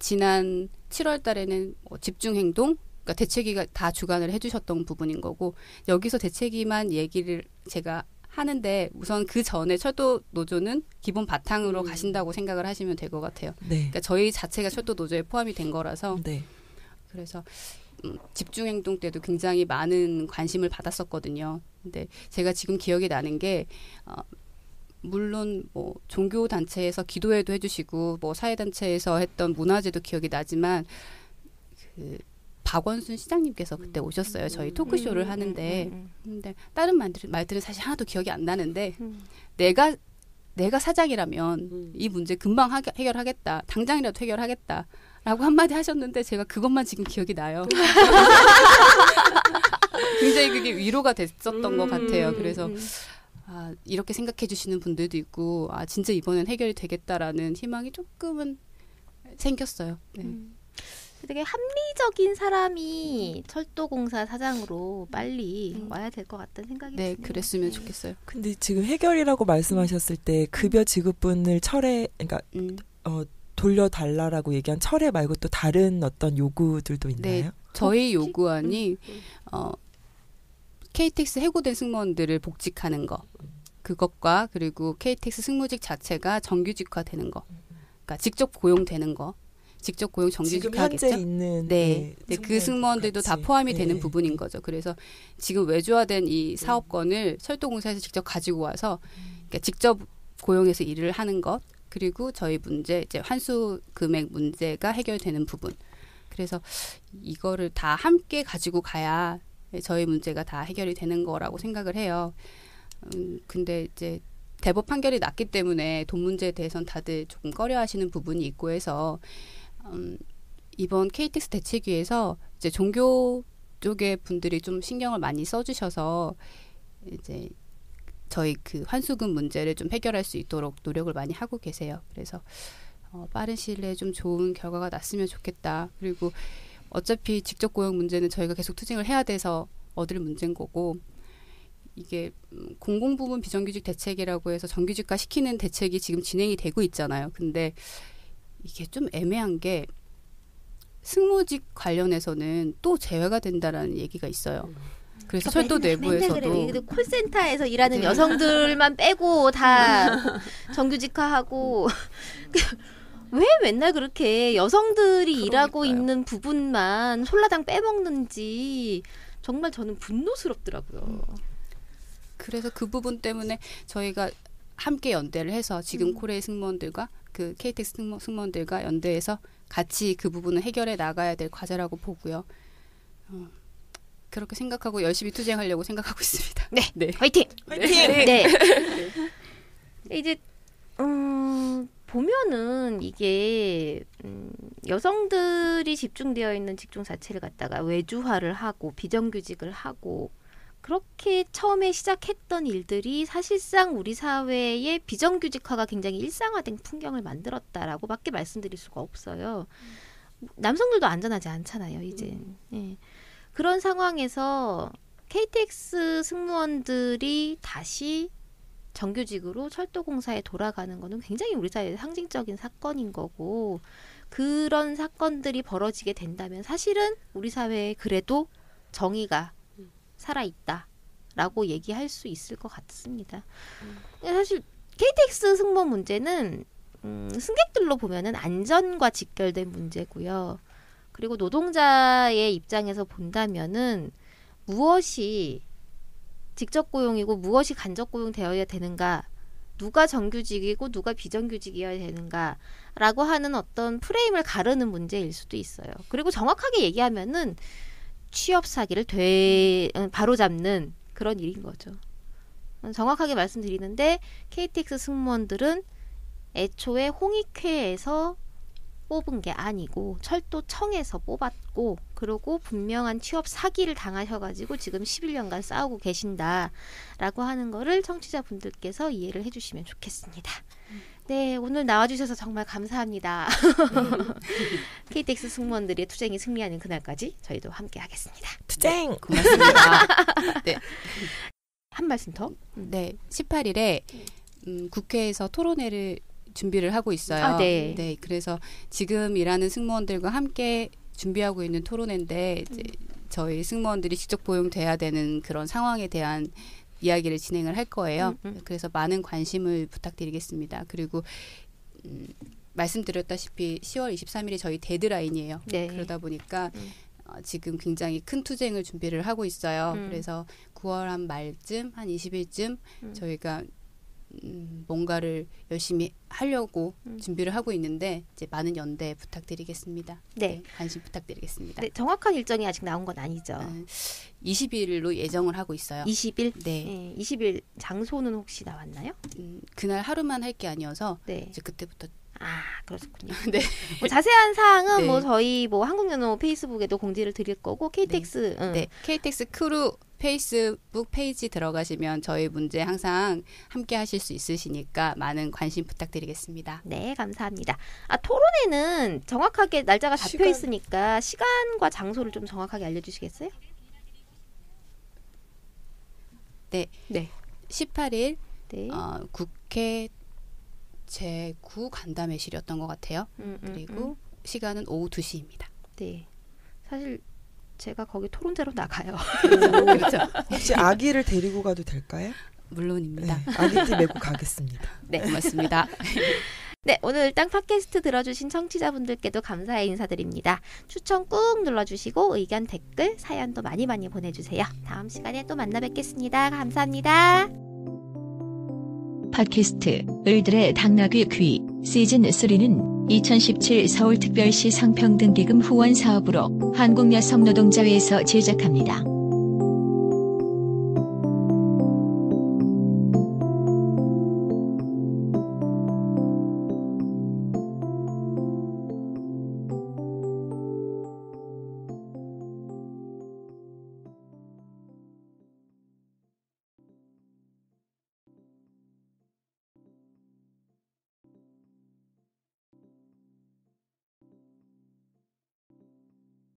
지난 7월 달에는 집중행동 그러니까 대책위가 다 주관을 해주셨던 부분인 거고 여기서 대책위만 얘기를 제가 하는데 우선 그 전에 철도 노조는 기본 바탕으로 가신다고 생각을 하시면 될 것 같아요. 네. 그러니까 저희 자체가 철도 노조에 포함이 된 거라서 네. 그래서 집중행동 때도 굉장히 많은 관심을 받았었거든요. 근데 제가 지금 기억이 나는 게 물론 뭐 종교 단체에서 기도회도 해주시고 뭐 사회단체에서 했던 문화제도 기억이 나지만 그 박원순 시장님께서 그때 오셨어요. 저희 토크쇼를 하는데 근데 다른 말들은 사실 하나도 기억이 안 나는데 내가 사장이라면 이 문제 금방 해결하겠다. 당장이라도 해결하겠다. 라고 한마디 하셨는데 제가 그것만 지금 기억이 나요. 굉장히 그게 위로가 됐었던 것 같아요. 그래서 이렇게 생각해 주시는 분들도 있고 진짜 이번엔 해결이 되겠다라는 희망이 조금은 생겼어요. 네. 되게 합리적인 사람이 철도공사 사장으로 빨리 와야 될 것 같다는 생각이 네, 드네요. 그랬으면 좋겠어요. 근데 지금 해결이라고 말씀하셨을 때 급여 지급분을 그러니까 돌려달라라고 얘기한 철회 말고 또 다른 어떤 요구들도 있나요? 네, 저희 요구안이 KTX 해고된 승무원들을 복직하는 거 그것과 그리고 KTX 승무직 자체가 정규직화되는 거 그러니까 직접 고용되는 거 직접 고용 정규직화하겠죠? 지금 현재 있는 네, 그 승무원들도 다 포함이 되는 부분인 거죠. 그래서 지금 외주화된 이 사업권을 철도공사에서 직접 가지고 와서 그러니까 직접 고용해서 일을 하는 것 그리고 저희 문제 이제 환수 금액 문제가 해결되는 부분. 그래서 이거를 다 함께 가지고 가야 저희 문제가 다 해결이 되는 거라고 생각을 해요. 근데 이제 대법 판결이 났기 때문에 돈 문제에 대해서는 다들 조금 꺼려하시는 부분이 있고 해서 이번 KTX 대책위에서 이제 종교 쪽의 분들이 좀 신경을 많이 써주셔서 이제 저희 그 환수금 문제를 좀 해결할 수 있도록 노력을 많이 하고 계세요. 그래서 빠른 시일 내에 좀 좋은 결과가 났으면 좋겠다. 그리고 어차피 직접 고용 문제는 저희가 계속 투쟁을 해야 돼서 얻을 문제인 거고 이게 공공부문 비정규직 대책이라고 해서 정규직화 시키는 대책이 지금 진행이 되고 있잖아요. 근데 이게 좀 애매한 게 승무직 관련해서는 또 제외가 된다라는 얘기가 있어요. 그래서 철도 내부에서도 그래. 콜센터에서 일하는 여성들만 빼고 다 정규직화하고 왜 맨날 그렇게 여성들이 일하고 있는 부분만 홀라당 빼먹는지 정말 저는 분노스럽더라고요. 그래서 그 부분 때문에 저희가 함께 연대를 해서 지금 코레일 승무원들과 그 KTX 승무원들과 연대해서 같이 그 부분을 해결해 나가야 될 과제라고 보고요. 그렇게 생각하고 열심히 투쟁하려고 생각하고 있습니다. 네, 네. 화이팅! 화이팅! 네. 이제 보면은 이게 여성들이 집중되어 있는 직종 자체를 갖다가 외주화를 하고 비정규직을 하고 그렇게 처음에 시작했던 일들이 사실상 우리 사회의 비정규직화가 굉장히 일상화된 풍경을 만들었다라고밖에 말씀드릴 수가 없어요. 남성들도 안전하지 않잖아요, 이제. 예. 그런 상황에서 KTX 승무원들이 다시 정규직으로 철도공사에 돌아가는 거는 굉장히 우리 사회의 상징적인 사건인 거고, 그런 사건들이 벌어지게 된다면 사실은 우리 사회에 그래도 정의가 살아있다라고 얘기할 수 있을 것 같습니다. 사실 KTX 승무원 문제는 승객들로 보면은 안전과 직결된 문제고요. 그리고 노동자의 입장에서 본다면은 무엇이 직접 고용이고 무엇이 간접 고용되어야 되는가, 누가 정규직이고 누가 비정규직이어야 되는가라고 하는 어떤 프레임을 가르는 문제일 수도 있어요. 그리고 정확하게 얘기하면은 취업 사기를 바로잡는 그런 일인 거죠. 정확하게 말씀드리는데 KTX 승무원들은 애초에 홍익회에서 뽑은 게 아니고 철도청에서 뽑았고, 그리고 분명한 취업 사기를 당하셔가지고 지금 11년간 싸우고 계신다라고 하는 거를 청취자분들께서 이해를 해주시면 좋겠습니다. 네, 오늘 나와주셔서 정말 감사합니다. KTX 승무원들의 투쟁이 승리하는 그날까지 저희도 함께 하겠습니다. 투쟁! 고맙습니다. 네. 한 말씀 더? 네, 18일에 국회에서 토론회를 준비를 하고 있어요. 아, 네. 네, 그래서 지금 일하는 승무원들과 함께 준비하고 있는 토론회인데 이제 저희 승무원들이 직접 고용돼야 되는 그런 상황에 대한 이야기를 진행을 할 거예요. 그래서 많은 관심을 부탁드리겠습니다. 그리고 말씀드렸다시피 10월 23일이 저희 데드라인이에요. 네. 그러다 보니까 지금 굉장히 큰 투쟁을 준비를 하고 있어요. 그래서 9월 한 말쯤, 한 20일쯤 저희가 뭔가를 열심히 하려고 준비를 하고 있는데 이제 많은 연대 부탁드리겠습니다. 네. 관심 부탁드리겠습니다. 네, 정확한 일정이 아직 나온 건 아니죠. 20일로 예정을 하고 있어요. 20일? 네. 네. 20일 장소는 혹시 나왔나요? 그날 하루만 할 게 아니어서 네. 이제 그때부터 아, 그렇군요. 네. 뭐 자세한 사항은 네. 뭐 저희 뭐 한국연호 페이스북에도 공지를 드릴 거고 KTX 네. KTX 크루 페이스북 페이지 들어가시면 저희 문제 항상 함께 하실 수 있으시니까 많은 관심 부탁드리겠습니다. 네, 감사합니다. 아, 토론회는 정확하게 날짜가 잡혀 시간. 있으니까 시간과 장소를 좀 정확하게 알려주시겠어요? 네. 네. 18일 네. 국회 제9 간담회실이었던 것 같아요. 그리고 시간은 오후 2시입니다. 네. 사실 제가 거기 토론대로 나가요. 그렇죠. 혹시 아기를 데리고 가도 될까요? 물론입니다. 네, 아기띠 메고 가겠습니다. 네. 고맙습니다. 네, 오늘 일단 팟캐스트 들어주신 청취자분들께도 감사의 인사드립니다. 추천 꾹 눌러주시고 의견, 댓글, 사연도 많이 보내주세요. 다음 시간에 또 만나 뵙겠습니다. 감사합니다. 팟캐스트 을들의 당나귀 귀 시즌3는 2017 서울특별시 성평등기금 후원 사업으로 한국여성노동자회에서 제작합니다.